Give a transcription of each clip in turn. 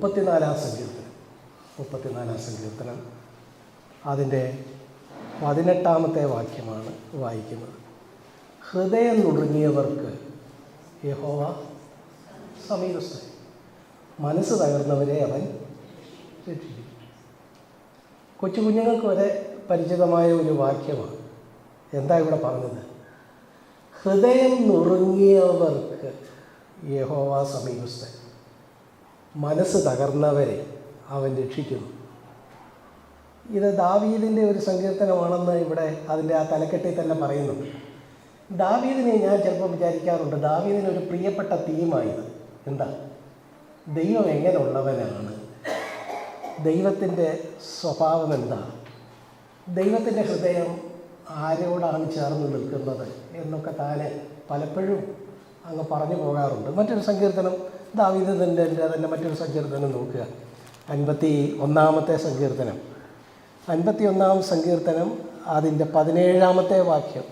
34-ാം സങ്കീർത്തനം അതിൻ്റെ 18-ാമത്തെ വാക്യമാണ് വായിക്കുന്നത്. ഹൃദയം നുറുങ്ങിയവർക്ക് യഹോവ സമീപസ്ഥൻ, മനസ്സ് തകർന്നവരെ അവൻ രക്ഷിക്കും. കൊച്ചു കുഞ്ഞുങ്ങൾക്ക് വരെ പരിചിതമായ ഒരു വാക്യമാണ്. എന്താ ഇവിടെ പറഞ്ഞത്? ഹൃദയം നുറുങ്ങിയവർക്ക് യഹോവ സമീപസ്ഥൻ, മനസ്സ് തകർന്നവരെ അവൻ രക്ഷിക്കുന്നു. ഇത് ദാവീദിൻ്റെ ഒരു സങ്കീർത്തനമാണെന്ന് ഇവിടെ അതിൻ്റെ ആ തലക്കെട്ടിൽ തന്നെ പറയുന്നുണ്ട്. ദാവീദിനെ ഞാൻ ചിലപ്പോൾ വിചാരിക്കാറുണ്ട്, ദാവീദിനൊരു പ്രിയപ്പെട്ട തീമായത് എന്താ? ദൈവം എങ്ങനെയുള്ളവനാണ്, ദൈവത്തിൻ്റെ സ്വഭാവം എന്താ, ദൈവത്തിൻ്റെ ഹൃദയം ആരോടാണ് ചേർന്ന് നിൽക്കുന്നത് എന്നൊക്കെ താനെ പലപ്പോഴും അങ്ങ് പറഞ്ഞു പോകാറുണ്ട്. മറ്റൊരു സങ്കീർത്തനം ദാവീദിൻ്റെ തന്നെ മറ്റൊരു സങ്കീർത്തനം നോക്കുക. 51-ാമത്തെ സങ്കീർത്തനം 51-ാം സങ്കീർത്തനം അതിൻ്റെ 17-ാമത്തെ വാക്യം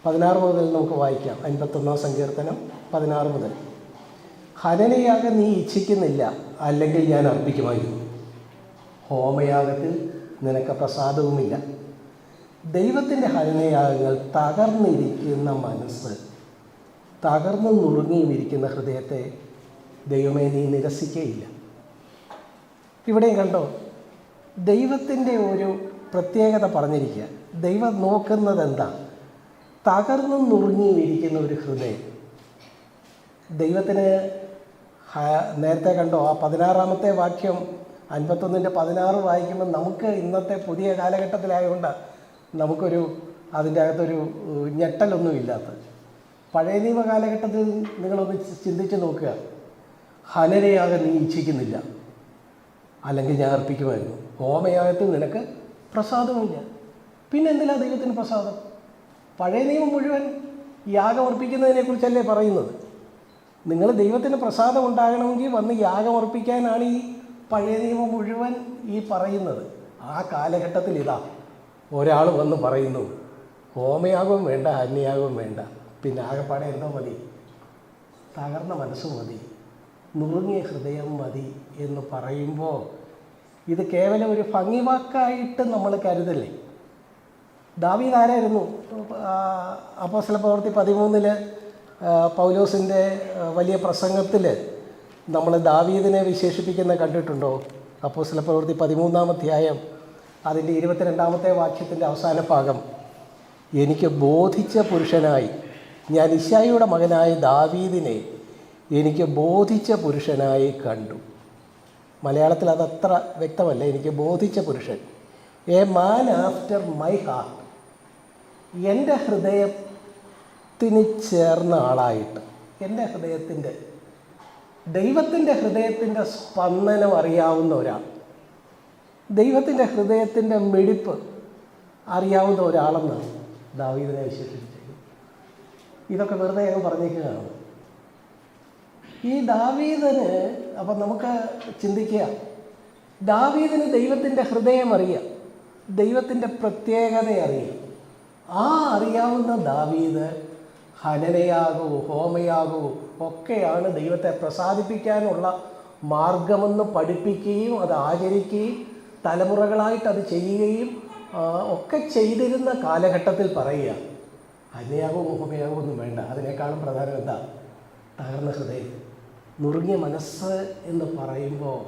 16 മുതൽ നമുക്ക് വായിക്കാം. 51-ാം സങ്കീർത്തനം 16 മുതൽ. ഹനനയാഗം നീ ഇച്ഛിക്കുന്നില്ല, അല്ലെങ്കിൽ ഞാൻ അർപ്പിക്കുമായിരുന്നു. ഹോമയാഗത്തിൽ നിനക്ക് പ്രസാദവുമില്ല. ദൈവത്തിൻ്റെ ഹനനയാഗങ്ങൾ തകർന്നിരിക്കുന്ന മനസ്സ്, തകർന്നു നുറുങ്ങിയിരിക്കുന്ന ഹൃദയത്തെ ദൈവമേ നീ നിരസിക്കുകയില്ല. ഇവിടെയും കണ്ടോ, ദൈവത്തിൻ്റെ ഒരു പ്രത്യേകത പറഞ്ഞിരിക്കുക. ദൈവം നോക്കുന്നത് എന്താ? തകർന്നു നുറുങ്ങിയിരിക്കുന്ന ഒരു ഹൃദയം. ദൈവത്തിന് നേരത്തെ കണ്ടോ ആ 16-ാമത്തെ വാക്യം 51-16 വായിക്കുമ്പോൾ നമുക്ക് ഇന്നത്തെ പുതിയ കാലഘട്ടത്തിലായതുകൊണ്ട് നമുക്കൊരു അതിൻ്റെ അകത്തൊരു ഞെട്ടലൊന്നും ഇല്ലാത്ത. പഴയ നിയമ കാലഘട്ടത്തിൽ നിങ്ങളൊന്ന് ചിന്തിച്ച് നോക്കുക. ഹനനയാഗം നീ ഇച്ഛിക്കുന്നില്ല, അല്ലെങ്കിൽ ഞാൻ അർപ്പിക്കുമായിരുന്നു. ഹോമയാഗത്തിൽ നിനക്ക് പ്രസാദമില്ല. പിന്നെ എന്തിനാ ദൈവത്തിന് പ്രസാദം? പഴയ നിയമം മുഴുവൻ യാഗം അർപ്പിക്കുന്നതിനെക്കുറിച്ചല്ലേ പറയുന്നത്. നിങ്ങൾ ദൈവത്തിന് പ്രസാദം ഉണ്ടാകണമെങ്കിൽ വന്ന് യാഗം അർപ്പിക്കാനാണ് ഈ പഴയ നിയമം മുഴുവൻ ഈ പറയുന്നത്. ആ കാലഘട്ടത്തിൽ ഇതാ ഒരാൾ വന്ന് പറയുന്നു, ഹോമയാഗവും വേണ്ട, ഹന്യയാഗവും വേണ്ട, പിന്നെ ആകെപ്പാടെ എന്തോ മതി? തകർന്ന മനസ്സ് മതി, നുറുങ്ങിയ ഹൃദയം മതി എന്ന് പറയുമ്പോൾ ഇത് കേവലം ഒരു ഭംഗിവാക്കായിട്ട് നമ്മൾ കരുതല്ലേ. ദാവീദ് ആരായിരുന്നു? അപ്പോസ്തലപ്രവൃത്തി 13 പൗലോസിൻ്റെ വലിയ പ്രസംഗത്തിൽ നമ്മൾ ദാവീദിനെ വിശേഷിപ്പിക്കുന്ന കണ്ടിട്ടുണ്ടോ? അപ്പോസ്തലപ്രവൃത്തി 13-ാം അധ്യായം അതിൻ്റെ 22-ാമത്തെ വാക്യത്തിൻ്റെ അവസാന ഭാഗം, എനിക്ക് ബോധിച്ച പുരുഷനായി, ഞാൻ ഇശ്ശായിയുടെ മകനായ ദാവീദിനെ എനിക്ക് ബോധിച്ച പുരുഷനായി കണ്ടു. മലയാളത്തിൽ അതത്ര വ്യക്തമല്ല. എനിക്ക് ബോധിച്ച പുരുഷൻ, a man after my heart, എൻ്റെ ഹൃദയത്തിന് ചേർന്ന ആളായിട്ട്, എൻ്റെ ഹൃദയത്തിൻ്റെ, ദൈവത്തിൻ്റെ ഹൃദയത്തിൻ്റെ സ്പന്ദനം അറിയാവുന്ന ഒരാൾ, ദൈവത്തിൻ്റെ ഹൃദയത്തിൻ്റെ മിടിപ്പ് അറിയാവുന്ന ഒരാളെന്നാണ് ദാവീദിനെ വിശേഷിപ്പിച്ചത്. ഇതൊക്കെ വെറുതെ അങ്ങ് പറഞ്ഞേക്കുകയാണ്. ഈ ദാവീദിന് അപ്പം നമുക്ക് ചിന്തിക്കുക, ദാവീദിന് ദൈവത്തിൻ്റെ ഹൃദയം അറിയാം, ദൈവത്തിൻ്റെ പ്രത്യേകത അറിയാം. ആ അറിയാവുന്ന ദാവീദ് ഹനനയാകവും ഹോമയാകവും ഒക്കെയാണ് ദൈവത്തെ പ്രസാദിപ്പിക്കാനുള്ള മാർഗമെന്ന് പഠിപ്പിക്കുകയും അത് ആചരിക്കുകയും തലമുറകളായിട്ട് അത് ചെയ്യുകയും ഒക്കെ ചെയ്തിരുന്ന കാലഘട്ടത്തിൽ പറയുക, ഹനനയാകവും ഹോമയാകവും ഒന്നും വേണ്ട, അതിനേക്കാളും പ്രധാനം എന്താ? തകർന്ന ഹൃദയം, നുറുങ്ങിയ മനസ്സ് എന്ന് പറയുമ്പോൾ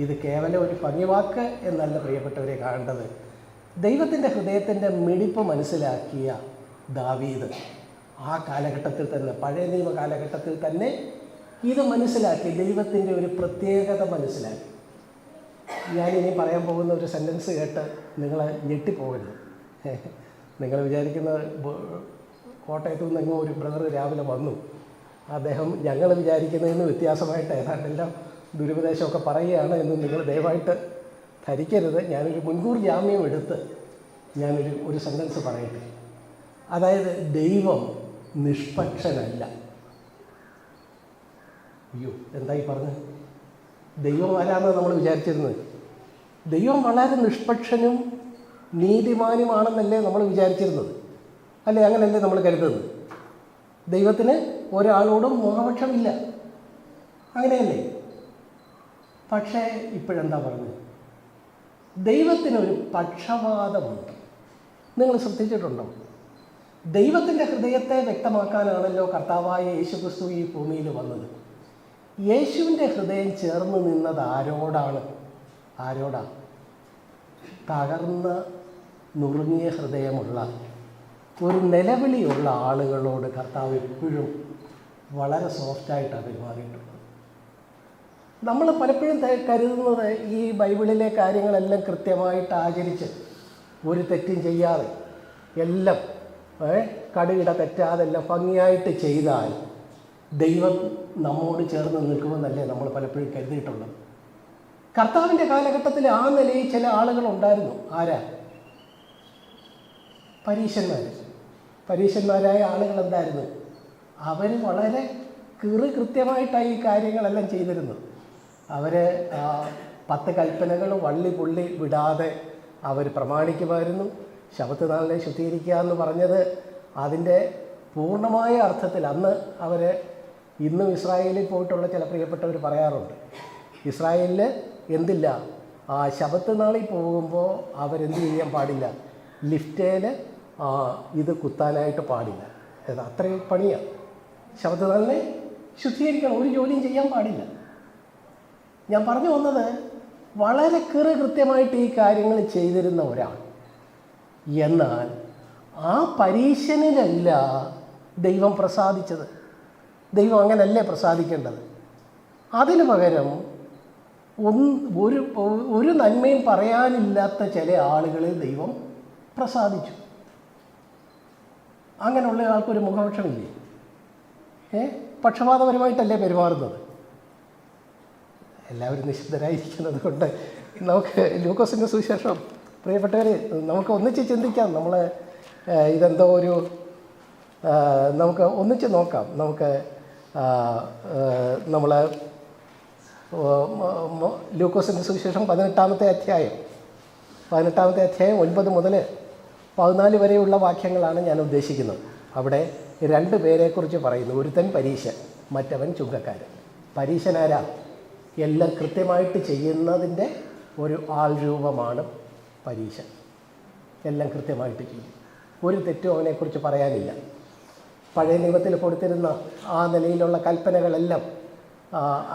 ഇത് കേവലം ഒരു ഭംഗിവാക്ക് എന്നല്ല പ്രിയപ്പെട്ടവരെ കാണേണ്ടത്. ദൈവത്തിൻ്റെ ഹൃദയത്തിൻ്റെ മിടിപ്പ് മനസ്സിലാക്കിയ ദാവീദ് ആ കാലഘട്ടത്തിൽ തന്നെ, പഴയ നിയമ കാലഘട്ടത്തിൽ തന്നെ ഇത് മനസ്സിലാക്കി, ദൈവത്തിൻ്റെ ഒരു പ്രത്യേകത മനസ്സിലാക്കി. ഞാനിനി പറയാൻ പോകുന്ന ഒരു സെൻറ്റൻസ് കേട്ട് നിങ്ങൾ ഞെട്ടിപ്പോകരുത്. നിങ്ങൾ വിചാരിക്കുന്നത് കോട്ടയത്തു നിന്നെങ്ങോ ഒരു ബ്രദർ രാവിലെ വന്നു, അദ്ദേഹം ഞങ്ങൾ വിചാരിക്കുന്നതിന് വ്യത്യാസമായിട്ട് ഏതാണ്ടെല്ലാം ദുരുപദേശമൊക്കെ പറയുകയാണ് എന്ന് നിങ്ങൾ ദയവായിട്ട് ധരിക്കരുത്. ഞാനൊരു മുൻകൂർ ജാമ്യം എടുത്ത് ഞാനൊരു സെൻറ്റൻസ് പറയട്ടെ. അതായത് ദൈവം നിഷ്പക്ഷനല്ല. അയ്യോ, എന്തായി പറഞ്ഞത്? ദൈവം ആരാണെന്ന് നമ്മൾ വിചാരിച്ചിരുന്നത്? ദൈവം വളരെ നിഷ്പക്ഷനും നീതിമാനുമാണെന്നല്ലേ നമ്മൾ വിചാരിച്ചിരുന്നത്? അല്ലേ? അങ്ങനെയല്ലേ നമ്മൾ കരുതുന്നത്? ദൈവത്തിന് ഒരാളോടും മോഹപക്ഷമില്ല, അങ്ങനെയല്ലേ? പക്ഷേ ഇപ്പോഴെന്താ പറഞ്ഞത്? ദൈവത്തിനൊരു പക്ഷപാതമുണ്ട്. നിങ്ങൾ ശ്രദ്ധിച്ചിട്ടുണ്ടോ? ദൈവത്തിൻ്റെ ഹൃദയത്തെ വ്യക്തമാക്കാനാണല്ലോ കർത്താവായ യേശുക്രിസ്തു ഈ ഭൂമിയിൽ വന്നത്. യേശുവിൻ്റെ ഹൃദയം ചേർന്ന് നിന്നത് ആരോടാണ്? തകർന്ന നുറുങ്ങിയ ഹൃദയമുള്ള ഒരു നിലവിളിയുള്ള ആളുകളോട് കർത്താവ് എപ്പോഴും വളരെ സോഫ്റ്റായിട്ടാണ് പെരുമാറിയിട്ടുള്ളത്. നമ്മൾ പലപ്പോഴും കരുതുന്നത് ഈ ബൈബിളിലെ കാര്യങ്ങളെല്ലാം കൃത്യമായിട്ട് ആചരിച്ച് ഒരു തെറ്റും ചെയ്യാതെ എല്ലാം കടുകിട തെറ്റാതെല്ലാം ഭംഗിയായിട്ട് ചെയ്താൽ ദൈവം നമ്മോട് ചേർന്ന് നിൽക്കുമെന്നല്ലേ നമ്മൾ പലപ്പോഴും കരുതിയിട്ടുള്ളത്. കർത്താവിൻ്റെ കാലഘട്ടത്തിൽ ആ നിലയിൽ ചില ആളുകളുണ്ടായിരുന്നു. ആരാ? പരീശന്മാരായ ആളുകൾ എന്തായിരുന്നു? അവർ വളരെ കൃത്യമായിട്ടാണ് ഈ കാര്യങ്ങളെല്ലാം ചെയ്തിരുന്നത്. അവർ 10 കൽപ്പനകൾ വള്ളി പുള്ളി വിടാതെ അവർ പ്രമാണിക്കുമായിരുന്നു. ശബത്ത് നാളിനെ ശുദ്ധീകരിക്കുക എന്ന് പറഞ്ഞത് അതിൻ്റെ പൂർണ്ണമായ അർത്ഥത്തിൽ അന്ന് അവർ ഇന്നും ഇസ്രായേലിൽ പോയിട്ടുള്ള ചില പ്രിയപ്പെട്ടവർ പറയാറുണ്ട്, ഇസ്രായേലിൽ എന്തില്ല, ശബത്ത് നാളിൽ പോകുമ്പോൾ അവരെന്ത് ചെയ്യാൻ പാടില്ല, ലിഫ്റ്റേൽ ഇത് കുത്താനായിട്ട് പാടില്ല. അത്രയും പണിയാണ്. ശബത്ത് നാളിനെ ശുദ്ധീകരിക്കണം, ഒരു ജോലിയും ചെയ്യാൻ പാടില്ല. ഞാൻ പറഞ്ഞു വന്നത് വളരെ കൃത്യമായിട്ട് ഈ കാര്യങ്ങൾ ചെയ്തിരുന്ന ഒരാൾ. എന്നാൽ ആ പരീശനിലല്ല ദൈവം പ്രസാദിച്ചത്. ദൈവം അങ്ങനല്ലേ പ്രസാദിക്കേണ്ടത്. അതിനു പകരം ഒരു നന്മയും പറയാനില്ലാത്ത ചില ആളുകളെ ദൈവം പ്രസാദിച്ചു. അങ്ങനെയുള്ള ആൾക്കൊരു മുഖപക്ഷമില്ലേ? പക്ഷപാതപരമായിട്ടല്ലേ പെരുമാറുന്നത്? എല്ലാവരും നിശബ്ദരായിരിക്കുന്നത് കൊണ്ട് നമുക്ക് ലൂക്കോസിൻ്റെ സുവിശേഷം പ്രിയപ്പെട്ടവർ നമുക്ക് ഒന്നിച്ച് ചിന്തിക്കാം. നമ്മൾ ഇതെന്തോ ഒരു നമുക്ക് ഒന്നിച്ച് നോക്കാം. നമുക്ക് നമ്മൾ ലൂക്കോസിൻ്റെ സുവിശേഷം 18-ാമത്തെ അധ്യായം 9 മുതൽ 14 വരെയുള്ള വാക്യങ്ങളാണ് ഞാൻ ഉദ്ദേശിക്കുന്നത്. അവിടെ 2 പേരെക്കുറിച്ച് പറയുന്നു. ഒരുത്തൻ പരീശൻ, മറ്റവൻ ചുങ്കക്കാരൻ. പരീശനാരാ? എല്ലാം കൃത്യമായിട്ട് ചെയ്യുന്നതിൻ്റെ ഒരു ആൾ രൂപമാണ് പരീശൻ. എല്ലാം കൃത്യമായിട്ട് ചെയ്യും, ഒരു തെറ്റും അവനെക്കുറിച്ച് പറയാനില്ല. പഴയ നിയമത്തിൽ കൊടുത്തിരുന്ന ആ നിലയിലുള്ള കൽപ്പനകളെല്ലാം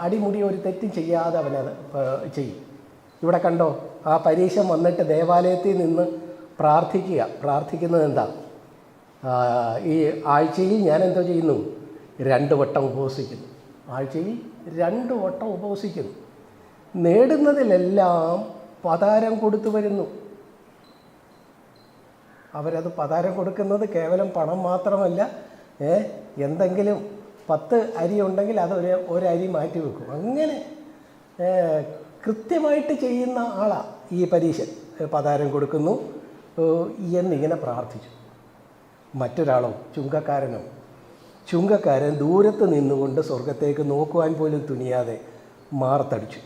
അടിമുടി ഒരു തെറ്റും ചെയ്യാതെ അവനത് ചെയ്യും. ഇവിടെ കണ്ടോ, ആ പരീശൻ വന്നിട്ട് ദേവാലയത്തിൽ നിന്ന് പ്രാർത്ഥിക്കുന്നത് എന്താ? ഈ ആഴ്ചയിൽ ഞാൻ എന്തോ ചെയ്യുന്നു? 2 വട്ടം ഉപവസിക്കുന്നു. ആഴ്ചയിൽ 2 വട്ടം ഉപവസിക്കുന്നു. നേടുന്നതിലെല്ലാം പതാരം കൊടുത്തു വരുന്നു. അവരത് പതാരം കൊടുക്കുന്നത് കേവലം പണം മാത്രമല്ല, എന്തെങ്കിലും 10 അരി ഉണ്ടെങ്കിൽ അത് ഒരു അരി മാറ്റി വെക്കും. അങ്ങനെ കൃത്യമായിട്ട് ചെയ്യുന്ന ആളാണ് ഈ പരീശൻ. പതാരം കൊടുക്കുന്നു എന്നിങ്ങനെ പ്രാർത്ഥിച്ചു. മറ്റൊരാളോ? ചുങ്കക്കാരൻ ദൂരത്ത് നിന്നുകൊണ്ട് സ്വർഗത്തേക്ക് നോക്കുവാൻ പോലും തുനിയാതെ മാറത്തടിച്ചു.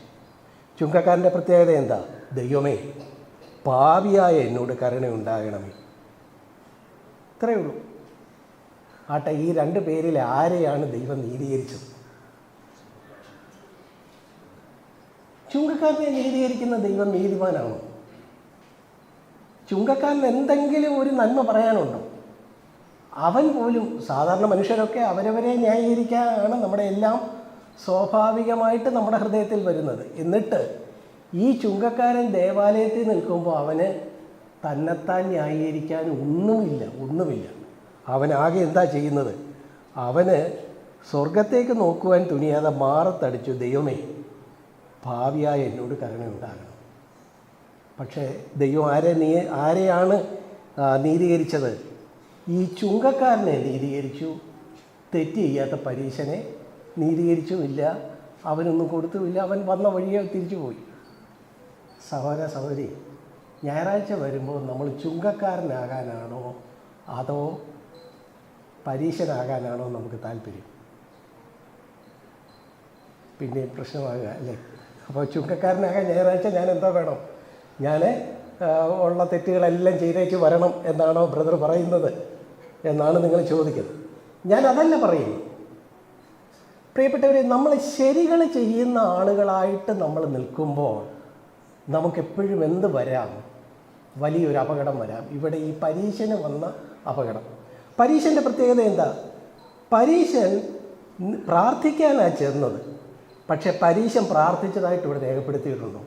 ചുങ്കക്കാരൻ്റെ പ്രത്യേകത എന്താ? ദൈവമേ, പാപിയായ എന്നോട് കരുണയുണ്ടാകണമേ. ഇത്രയേ ഉള്ളൂ. ആട്ടെ, ഈ 2 പേരിൽ ആരെയാണ് ദൈവം നീതീകരിച്ചത്? ചുങ്കക്കാരനെ നീതീകരിക്കുന്ന ദൈവം നീതിമാനാണോ? ചുങ്കക്കാരൻ എന്തെങ്കിലും ഒരു നന്മ പറയാനുണ്ടോ? അവൻ പോലും, സാധാരണ മനുഷ്യരൊക്കെ അവരവരെ ന്യായീകരിക്കാനാണ് നമ്മുടെ എല്ലാം സ്വാഭാവികമായിട്ട് നമ്മുടെ ഹൃദയത്തിൽ വരുന്നത്. എന്നിട്ട് ഈ ചുങ്കക്കാരൻ ദേവാലയത്തിൽ നിൽക്കുമ്പോൾ അവന് തന്നെത്താൻ ന്യായീകരിക്കാൻ ഒന്നുമില്ല. അവനാകെ എന്താ ചെയ്യുന്നത്? അവന് സ്വർഗത്തേക്ക് നോക്കുവാൻ തുനിയാതെ മാറത്തടിച്ചു, ദൈവമേ, ഭാവിയായ എന്നോട് കരുണയുണ്ടാകണം. പക്ഷേ ദൈവം ആരെയാണ് നീതീകരിച്ചത്? ഈ ചുങ്കക്കാരനെ നീതീകരിച്ചു. തെറ്റ് ചെയ്യാത്ത പരീശനെ നീതീകരിച്ചുമില്ല, അവനൊന്നും കൊടുത്തുമില്ല. അവൻ വന്ന വഴിയെ തിരിച്ചു പോയി. സഹോദര സഹോദരി, ഞായറാഴ്ച വരുമ്പോൾ നമ്മൾ ചുങ്കക്കാരനാകാനാണോ അതോ പരീശനാകാനാണോ നമുക്ക് താല്പര്യം? പിന്നെ പ്രശ്നമാകുക അല്ലേ? അപ്പോൾ ചുങ്കക്കാരനാകാൻ ഞായറാഴ്ച ഞാൻ എന്തോ വേണം? ഞാൻ ഉള്ള തെറ്റുകളെല്ലാം ചെയ്തേക്ക് വരണം എന്നാണോ ബ്രദർ പറയുന്നത് എന്നാണ് നിങ്ങൾ ചോദിക്കുന്നത്. ഞാൻ അതല്ല പറയുന്നത്. പ്രിയപ്പെട്ടവരെ, നമ്മൾ ശരികൾ ചെയ്യുന്ന ആളുകളായിട്ട് നമ്മൾ നിൽക്കുമ്പോൾ നമുക്കെപ്പോഴും എന്ത് വരാം? വലിയൊരു അപകടം വരാം. ഇവിടെ ഈ പരീശന് വന്ന അപകടം. പരീശൻ്റെ പ്രത്യേകത എന്താ? പരീശൻ പ്രാർത്ഥിക്കാനാണ് ചെന്നത്, പക്ഷെ പരീശൻ പ്രാർത്ഥിച്ചതായിട്ട് ഇവിടെ രേഖപ്പെടുത്തിയിട്ടുണ്ടോ?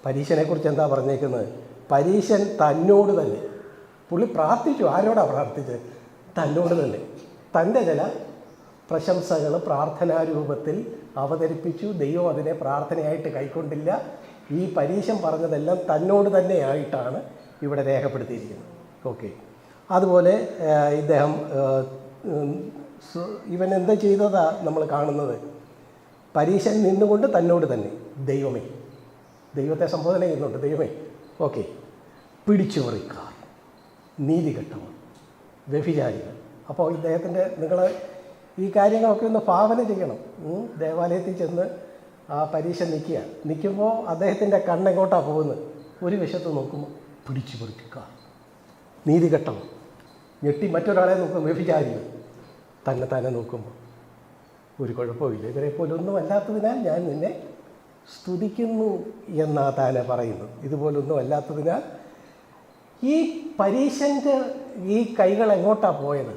പരീശനെക്കുറിച്ച് എന്താ പറഞ്ഞേക്കുന്നത്? പരീശൻ തന്നോട് തന്നെ, പുള്ളി പ്രാർത്ഥിച്ചു. ആരോടാണ് പ്രാർത്ഥിച്ചത്? തന്നോട് തന്നെ. തൻ്റെ ചില പ്രശംസകൾ പ്രാർത്ഥനാരൂപത്തിൽ അവതരിപ്പിച്ചു. ദൈവം അതിനെ പ്രാർത്ഥനയായിട്ട് കൈക്കൊണ്ടില്ല. ഈ പരീശൻ പറഞ്ഞതെല്ലാം തന്നോട് തന്നെയായിട്ടാണ് ഇവിടെ രേഖപ്പെടുത്തിയിരിക്കുന്നത്. ഓക്കെ. അതുപോലെ ഇദ്ദേഹം ഇവൻ എന്താ ചെയ്തതാ നമ്മൾ കാണുന്നത്? പരീശൻ നിന്നുകൊണ്ട് തന്നോട് തന്നെ, ദൈവമേ, ദൈവത്തെ സംബോധന ചെയ്യുന്നുണ്ട്, ദൈവമേ. ഓക്കെ. പിടിച്ചുപറിക്കാർ, നീതികെട്ടവർ, വ്യഭിചാരികൾ. അപ്പോൾ ഇദ്ദേഹത്തിൻ്റെ, നിങ്ങൾ ഈ കാര്യങ്ങളൊക്കെ ഒന്ന് ഭാവന ചെയ്യണം. ദേവാലയത്തിൽ ചെന്ന് ആ പരീശൻ നിൽക്കുമ്പോൾ അദ്ദേഹത്തിൻ്റെ കണ്ണെങ്ങോട്ടാണ് പോകുന്നത്? ഒരു വശത്ത് നോക്കുമ്പോൾ പിടിച്ചുപറിക്കാർ, നീതികെട്ടവർ, ഞെട്ടി മറ്റൊരാളെ നോക്കും വ്യഭിചാരികൾ, തന്നെ നോക്കുമ്പോൾ ഒരു കുഴപ്പമില്ല, ഇവരെ പോലൊന്നും അല്ലാത്തതിനാൽ ഞാൻ നിന്നെ സ്തുതിക്കുന്നു എന്നാ താനെ പറയുന്നത്. ഇതുപോലൊന്നും അല്ലാത്തതിനാൽ ഈ പരീശൻ്റെ ഈ കൈകൾ എങ്ങോട്ടാണ് പോയത്?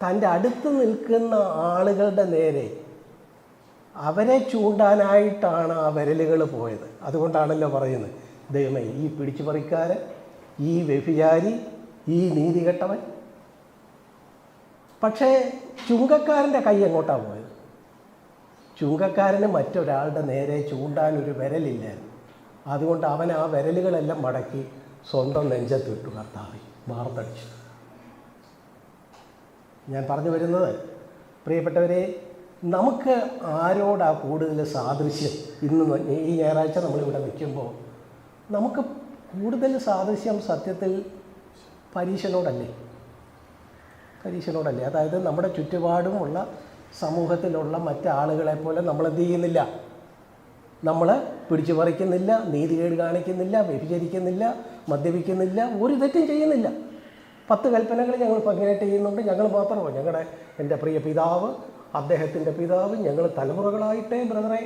തൻ്റെ അടുത്ത് നിൽക്കുന്ന ആളുകളുടെ നേരെ അവരെ ചൂണ്ടാനായിട്ടാണ് ആ വിരലുകൾ പോയത്. അതുകൊണ്ടാണല്ലോ പറയുന്നത്, ദൈവമേ, ഈ പിടിച്ചുപറിക്കാരൻ, ഈ വ്യഭിചാരി, ഈ നീതികെട്ടവൻ. പക്ഷേ ചുങ്കക്കാരൻ്റെ കൈ എങ്ങോട്ടാണ് പോയത്? ചുങ്കക്കാരന് മറ്റൊരാളുടെ നേരെ ചൂണ്ടാനൊരു വിരലില്ലായിരുന്നു. അതുകൊണ്ട് അവൻ ആ വിരലുകളെല്ലാം മടക്കി സ്വന്തം നെഞ്ചത്തിട്ടു. കർത്താവേ, വാർത്തടിച്ചു. ഞാൻ പറഞ്ഞു വരുന്നത്, പ്രിയപ്പെട്ടവരെ, നമുക്ക് ആരോടാ കൂടുതൽ സാദൃശ്യം? ഇന്ന് ഈ ഞായറാഴ്ച നമ്മളിവിടെ നിൽക്കുമ്പോൾ നമുക്ക് കൂടുതൽ സാദൃശ്യം സത്യത്തിൽ പരീശനോടല്ലേ? പരീശനോടല്ലേ? അതായത് നമ്മുടെ ചുറ്റുപാടുമുള്ള സമൂഹത്തിലുള്ള മറ്റാളുകളെ പോലെ നമ്മളെന്ത് ചെയ്യുന്നില്ല? നമ്മൾ പിടിച്ചു പറിക്കുന്നില്ല, നീതികേട് കാണിക്കുന്നില്ല, വ്യഭിചരിക്കുന്നില്ല, മദ്യപിക്കുന്നില്ല, ഒരു തെറ്റും ചെയ്യുന്നില്ല. 10 കൽപ്പനകൾ ഞങ്ങൾ ഭംഗിയായിട്ട് ചെയ്യുന്നുണ്ട്. ഞങ്ങൾ മാത്രമോ, എൻ്റെ പ്രിയ പിതാവ്, അദ്ദേഹത്തിൻ്റെ പിതാവ്, ഞങ്ങൾ തലമുറകളായിട്ടേ ബ്രദറെ,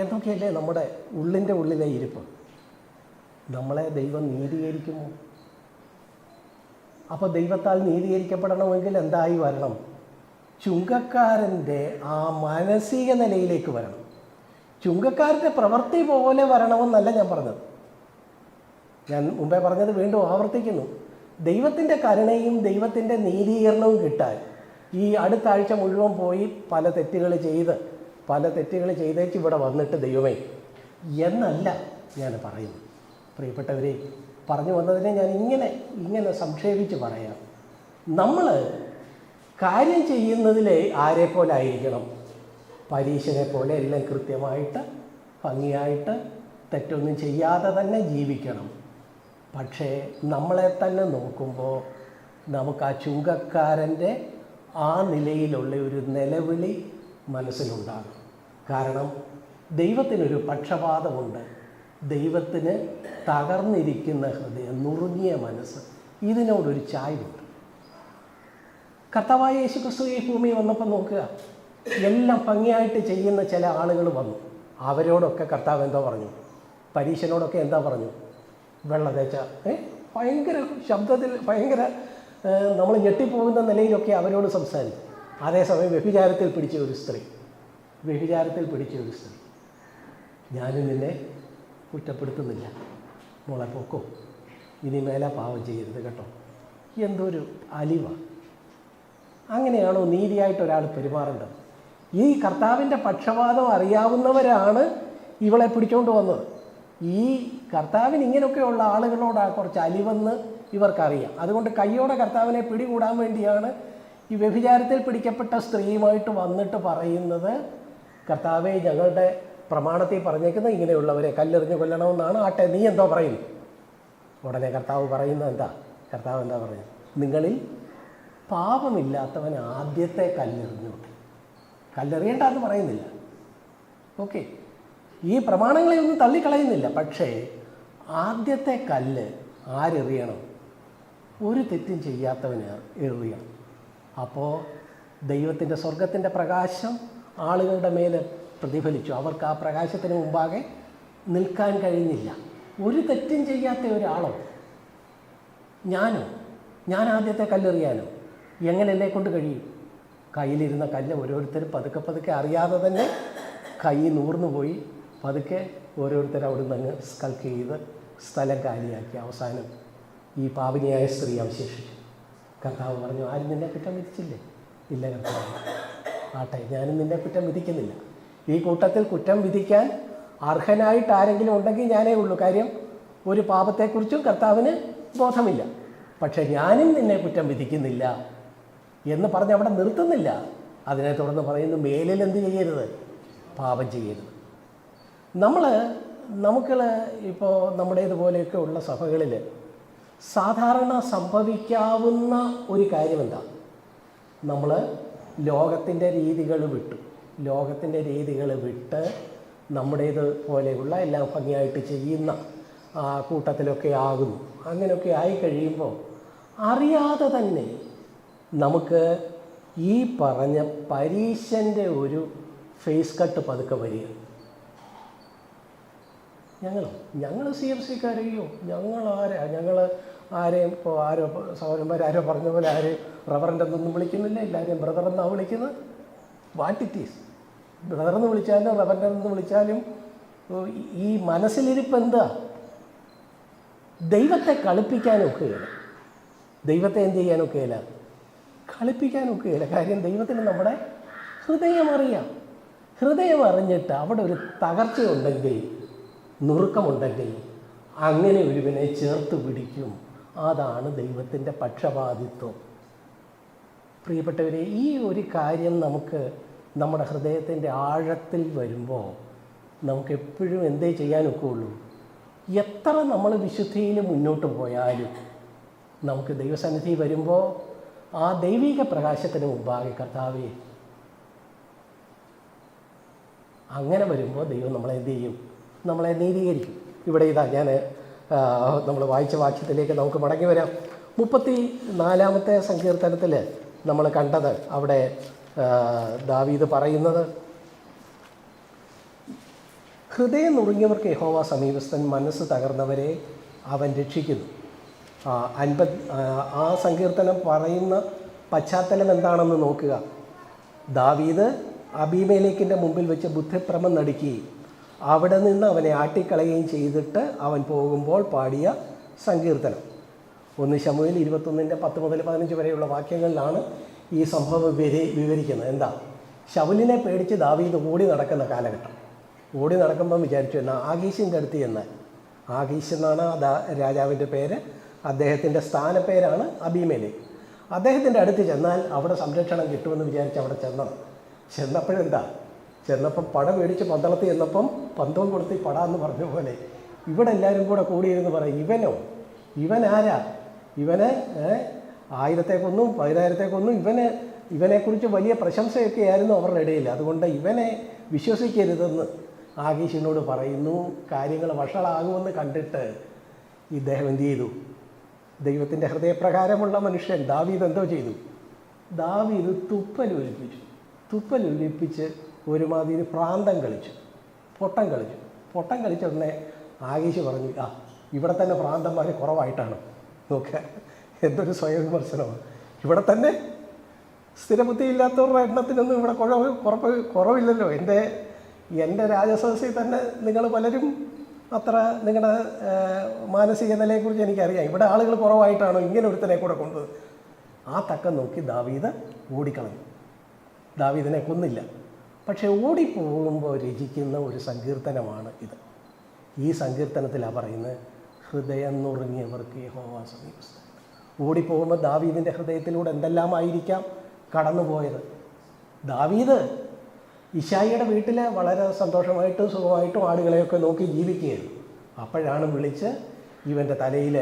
എന്തൊക്കെയല്ലേ നമ്മുടെ ഉള്ളിലെ ഇരിപ്പ്? നമ്മളെ ദൈവം നീതീകരിക്കുമോ? അപ്പോൾ ദൈവത്താൽ നീതീകരിക്കപ്പെടണമെങ്കിൽ എന്തായി വരണം? ചുങ്കക്കാരൻ്റെ ആ മാനസിക നിലയിലേക്ക് വരണം. ചുങ്കക്കാരൻ്റെ പ്രവൃത്തി പോലെ വരണമെന്നല്ല ഞാൻ പറഞ്ഞത്. ഞാൻ മുമ്പേ പറഞ്ഞത് വീണ്ടും ആവർത്തിക്കുന്നു. ദൈവത്തിൻ്റെ കരുണയും ദൈവത്തിൻ്റെ നീതീകരണവും കിട്ടാൻ ഈ അടുത്ത ആഴ്ച മുഴുവൻ പോയി പല തെറ്റുകൾ ചെയ്തേച്ച് ഇവിടെ വന്നിട്ട് ദൈവമേ എന്നല്ല ഞാൻ പറയുന്നു. പ്രിയപ്പെട്ടവരെ, പറഞ്ഞു വന്നതിനെ ഞാൻ ഇങ്ങനെ സംക്ഷേപിച്ച് പറയാം. നമ്മൾ കാര്യം ചെയ്യുന്നതിലെ ആരെ പോലെ ആയിരിക്കണം? പരീശനെ പോലെ എല്ലാം കൃത്യമായിട്ട് ഭംഗിയായിട്ട് തെറ്റൊന്നും ചെയ്യാതെ തന്നെ ജീവിക്കണം. പക്ഷേ നമ്മളെ തന്നെ നോക്കുമ്പോൾ നമുക്ക് ആ ചുങ്കക്കാരൻ്റെ ആ നിലയിലുള്ള ഒരു നിലവിളി മനസ്സിലുണ്ടാകും. കാരണം ദൈവത്തിനൊരു പക്ഷപാതമുണ്ട്. ദൈവത്തിന് തകർന്നിരിക്കുന്ന ഹൃദയം, നുറുങ്ങിയ മനസ്സ്, ഇതിനോടൊരു ചായ്വുണ്ട്. കർത്താവായ യേശുക്രിസ്തു ഈ ഭൂമിയിൽ വന്നപ്പോൾ നോക്കുക, എല്ലാം ഭംഗിയായിട്ട് ചെയ്യുന്ന ചില ആളുകൾ വന്നു. അവരോടൊക്കെ കർത്താവ് എന്താ പറഞ്ഞു? പരീശനോടൊക്കെ എന്താ പറഞ്ഞു? വെള്ള തേച്ച ഭയങ്കര ശബ്ദത്തിൽ, ഭയങ്കര നമ്മൾ ഞെട്ടിപ്പോകുന്ന നിലയിലൊക്കെ അവരോട് സംസാരിച്ചു. അതേസമയം വ്യഭിചാരത്തിൽ പിടിച്ച ഒരു സ്ത്രീ, ഞാനും നിന്നെ കുറ്റപ്പെടുത്തുന്നില്ല, മോളെ പോക്കോ, ഇനി മേലെ പാവം ചെയ്യരുത് കേട്ടോ. എന്തൊരു അലിവ! അങ്ങനെയാണോ നീതിയായിട്ട് ഒരാൾ പെരുമാറേണ്ടത്? ഈ കർത്താവിൻ്റെ പക്ഷപാതം അറിയാവുന്നവരാണ് ഇവളെ പിടിച്ചുകൊണ്ട് വന്നത്. ഈ കർത്താവിന് ഇങ്ങനെയൊക്കെയുള്ള ആളുകളോടാണ് കുറച്ച് അലിവെന്ന് ഇവർക്കറിയാം. അതുകൊണ്ട് കയ്യോടെ കർത്താവിനെ പിടികൂടാൻ വേണ്ടിയാണ് ഈ വ്യഭിചാരത്തിൽ പിടിക്കപ്പെട്ട സ്ത്രീയുമായിട്ട് വന്നിട്ട് പറയുന്നത്, കർത്താവെ, ഞങ്ങളുടെ പ്രമാണത്തിൽ പറഞ്ഞേക്കുന്നത് ഇങ്ങനെയുള്ളവരെ കല്ലെറിഞ്ഞ് കൊല്ലണമെന്നാണ്. ആട്ടെ, നീ എന്തോ പറയുന്നു? ഉടനെ കർത്താവ് പറയുന്നത് എന്താ? കർത്താവ് എന്താ പറയുന്നത്? നിങ്ങളിൽ പാപമില്ലാത്തവൻ ആദ്യത്തെ കല്ലെറിഞ്ഞോട്ടെ. കല്ലെറിയേണ്ടെന്ന് പറയുന്നില്ല. ഓക്കെ, ഈ പ്രമാണങ്ങളെ ഒന്നും തള്ളിക്കളയുന്നില്ല. പക്ഷേ ആദ്യത്തെ കല്ല് ആരെറിയണം? ഒരു തെറ്റും ചെയ്യാത്തവന് എറിയണം. അപ്പോൾ ദൈവത്തിൻ്റെ സ്വർഗത്തിൻ്റെ പ്രകാശം ആളുകളുടെ മേൽ പ്രതിഫലിച്ചു. അവർക്ക് ആ പ്രകാശത്തിന് മുമ്പാകെ നിൽക്കാൻ കഴിഞ്ഞില്ല. ഒരു തെറ്റും ചെയ്യാത്ത ഒരാളോ, ഞാൻ ആദ്യത്തെ കല്ലെറിയാനോ എങ്ങനെ എന്നെ കൊണ്ട് കഴിയും? കയ്യിലിരുന്ന കല്ല് ഓരോരുത്തരും പതുക്കെ പതുക്കെ അറിയാതെ തന്നെ കൈ നൂർന്നു പോയി. പതുക്കെ ഓരോരുത്തർ അവിടെ നിന്ന് അങ്ങ് സ്കൾക്ക് ചെയ്ത് സ്ഥലം കാലിയാക്കി. അവസാനം ഈ പാപിനിയായ സ്ത്രീ അവശേഷിച്ചു. കർത്താവ് പറഞ്ഞു, ആരും നിന്നെ കുറ്റം വിധിച്ചില്ലേ? ഇല്ല കർത്താവ്. ആട്ടെ, ഞാനും നിന്നെ കുറ്റം വിധിക്കുന്നില്ല. ഈ കൂട്ടത്തിൽ കുറ്റം വിധിക്കാൻ അർഹനായിട്ട് ആരെങ്കിലും ഉണ്ടെങ്കിൽ ഞാനേ ഉള്ളൂ. കാര്യം ഒരു പാപത്തെക്കുറിച്ചും കർത്താവിന് ബോധമില്ല. പക്ഷെ ഞാനും നിന്നെ കുറ്റം വിധിക്കുന്നില്ല എന്ന് പറഞ്ഞ് അവിടെ നിർത്തുന്നില്ല. അതിനെ തുടർന്ന് പറയുന്നു, മേലിൽ എന്ത് ചെയ്യരുത്? പാപം ചെയ്യരുത്. നമുക്ക് ഇപ്പോൾ നമ്മുടേതുപോലെയൊക്കെ ഉള്ള സഭകളിൽ സാധാരണ സംഭവിക്കാവുന്ന ഒരു കാര്യം എന്താ? നമ്മൾ ലോകത്തിൻ്റെ രീതികൾ വിട്ട് നമ്മുടേത് പോലെയുള്ള എല്ലാം ഭംഗിയായിട്ട് ചെയ്യുന്ന കൂട്ടത്തിലൊക്കെ ആകുന്നു. അങ്ങനെയൊക്കെ ആയി കഴിയുമ്പോൾ അറിയാതെ തന്നെ നമുക്ക് ഈ പറഞ്ഞ പരീശൻ്റെ ഒരു ഫേസ് കട്ട് പതുക്കെ വരിക. ഞങ്ങൾ CFCക്കാരെയോ ഞങ്ങൾ ആരെയും ഇപ്പോൾ സഹോദരന്മാരാരോ പറഞ്ഞ പോലെ ആരെയും റവറൻ്റ് എന്നൊന്നും വിളിക്കുന്നില്ല, എല്ലാവരെയും ബ്രദർ എന്നാണ് വിളിക്കുന്നത്. വാട്ട് ഇറ്റ് ഈസ്, ബ്രദറെന്ന് വിളിച്ചാലും റവറൻ്റ് എന്ന് വിളിച്ചാലും ഈ മനസ്സിലിരിപ്പ് എന്താ? ദൈവത്തെ കളിപ്പിക്കാനൊക്കുകയില്ല. ദൈവത്തെ എന്ത് ചെയ്യാനൊക്കുകയില്ല? കളിപ്പിക്കാനൊക്കുകയില്ല. കാര്യം ദൈവത്തിന് നമ്മുടെ ഹൃദയം അറിയാം. ഹൃദയം അറിഞ്ഞിട്ട് അവിടെ ഒരു തകർച്ചയുണ്ടെങ്കിൽ, നുറുക്കമുണ്ടെങ്കിൽ അങ്ങനെ ഒരുവനെ ചേർത്ത് പിടിക്കും. അതാണ് ദൈവത്തിൻ്റെ പക്ഷപാതിത്വം. പ്രിയപ്പെട്ടവരെ, ഈ ഒരു കാര്യം നമുക്ക് നമ്മുടെ ഹൃദയത്തിൻ്റെ ആഴത്തിൽ വരുമ്പോൾ നമുക്കെപ്പോഴും എന്തേ ചെയ്യാനൊക്കെയുള്ളൂ? എത്ര നമ്മൾ വിശുദ്ധിയിൽ മുന്നോട്ട് പോയാലും നമുക്ക് ദൈവസന്നിധി വരുമ്പോൾ ആ ദൈവിക പ്രകാശത്തിന് മുമ്പാകെ കർത്താവേ, അങ്ങനെ വരുമ്പോൾ ദൈവം നമ്മളെ എന്ത് ചെയ്യും? നമ്മളെ നീതീകരിക്കും. ഇവിടെ നമ്മൾ വായിച്ച വാക്യത്തിലേക്ക് നമുക്ക് മടങ്ങി വരാം. 34-ാമത്തെ സങ്കീർത്തനത്തിൽ നമ്മൾ കണ്ടത്, അവിടെ ദാവീദ് പറയുന്നത്, ഹൃദയം നുറുങ്ങിയവർക്ക് യഹോവ സമീപസ്ഥൻ, മനസ്സ് തകർന്നവരെ അവൻ രക്ഷിക്കുന്നു. ആ സങ്കീർത്തനം പറയുന്ന പശ്ചാത്തലം എന്താണെന്ന് നോക്കുക. ദാവീദ് അബീമേലെക്കിൻ്റെ മുമ്പിൽ വെച്ച് ബുദ്ധിഭ്രമം നടുക്കുകയും അവിടെ നിന്ന് അവനെ ആട്ടിക്കളയുകയും ചെയ്തിട്ട് അവൻ പോകുമ്പോൾ പാടിയ സങ്കീർത്തനം. 1 ശമൂവേൽ 21-10 മുതൽ 15 വരെയുള്ള വാക്യങ്ങളിലാണ് ഈ സംഭവം വിവരിക്കുന്നത്. എന്താ? ശൗലിനെ പേടിച്ച് ദാവീദ് ഓടി നടക്കുന്ന കാലഘട്ടം. ഓടി നടക്കുമ്പം വിചാരിച്ചു, എന്നാൽ ആകീശിൻ്റെ അടുത്ത് ചെന്നാൽ, ആകീശ് എന്നാണ് രാജാവിൻ്റെ പേര്, അദ്ദേഹത്തിൻ്റെ സ്ഥാനപ്പേരാണ് അബീമേലെക്ക്. അദ്ദേഹത്തിൻ്റെ അടുത്ത് ചെന്നാൽ അവിടെ സംരക്ഷണം കിട്ടുമെന്ന് വിചാരിച്ച് അവിടെ ചെന്നപ്പം പട മേടിച്ച് പന്തളത്ത് ചെന്നപ്പം പന്തവും കൊടുത്ത് പടാന്ന് പറഞ്ഞ പോലെ ഇവിടെ എല്ലാവരും കൂടെ കൂടിയിരുന്ന് പറയും, ഇവനാരാ? ഇവനെ 1000-ത്തെ കൊന്നും 10,000-ത്തെ കൊന്നും. ഇവനെക്കുറിച്ച് വലിയ പ്രശംസയൊക്കെ ആയിരുന്നു അവരുടെ ഇടയിൽ. അതുകൊണ്ട് ഇവനെ വിശ്വസിക്കരുതെന്ന് ആകീശിനോട് പറയുന്നു. കാര്യങ്ങൾ വഷളാകുമെന്ന് കണ്ടിട്ട് ഇദ്ദേഹം എന്ത് ചെയ്തു? ദൈവത്തിൻ്റെ ഹൃദയപ്രകാരമുള്ള മനുഷ്യൻ ദാവീദ് എന്തോ ചെയ്തു? ദാവീദ് തുപ്പലൊലിപ്പിച്ച് ഒരുമാതിരി പ്രാന്തം കളിച്ചു, പൊട്ടം കളിച്ച ഉടനെ ആകീശ് പറഞ്ഞു, ഇവിടെ തന്നെ പ്രാന്തന്മാർ കുറവായിട്ടാണ്. നോക്കുക, എന്തൊരു സ്വയം വിമർശനമാണ്. ഇവിടെ തന്നെ സ്ഥിരബുദ്ധിയില്ലാത്തവരുടെ എണ്ണത്തിനൊന്നും ഇവിടെ കുറവില്ലല്ലോ. എൻ്റെ രാജസദസ്സിൽ തന്നെ നിങ്ങൾ പലരും അത്ര നിങ്ങളുടെ മാനസിക നിലയെക്കുറിച്ച് എനിക്കറിയാം. ഇവിടെ ആളുകൾ കുറവായിട്ടാണോ ഇങ്ങനെ ഒരുത്തനെ കൂടെ കൊണ്ടുപോകുന്നത്? ആ തക്കം നോക്കി ദാവീദ് ഓടിക്കളഞ്ഞു. ദാവീദിനെ കൊന്നില്ല, പക്ഷെ ഓടിപ്പോകുമ്പോൾ രചിക്കുന്ന ഒരു സങ്കീർത്തനമാണ് ഇത്. ഈ സങ്കീർത്തനത്തിലാണ് പറയുന്നത്, ഹൃദയം നുറുങ്ങിയവർക്ക് യഹോവ സമീപസ്ഥൻ. ഓടിപ്പോകുമ്പോൾ ദാവീദിൻ്റെ ഹൃദയത്തിലൂടെ എന്തെല്ലാമായിരിക്കാം കടന്നുപോയത്. ദാവീദ് ഇശായിയുടെ വീട്ടിൽ വളരെ സന്തോഷമായിട്ടും സുഖമായിട്ടും ആടുകളെയൊക്കെ നോക്കി ജീവിക്കുകയായിരുന്നു. അപ്പോഴാണ് വിളിച്ച് ഇവൻ്റെ തലയിൽ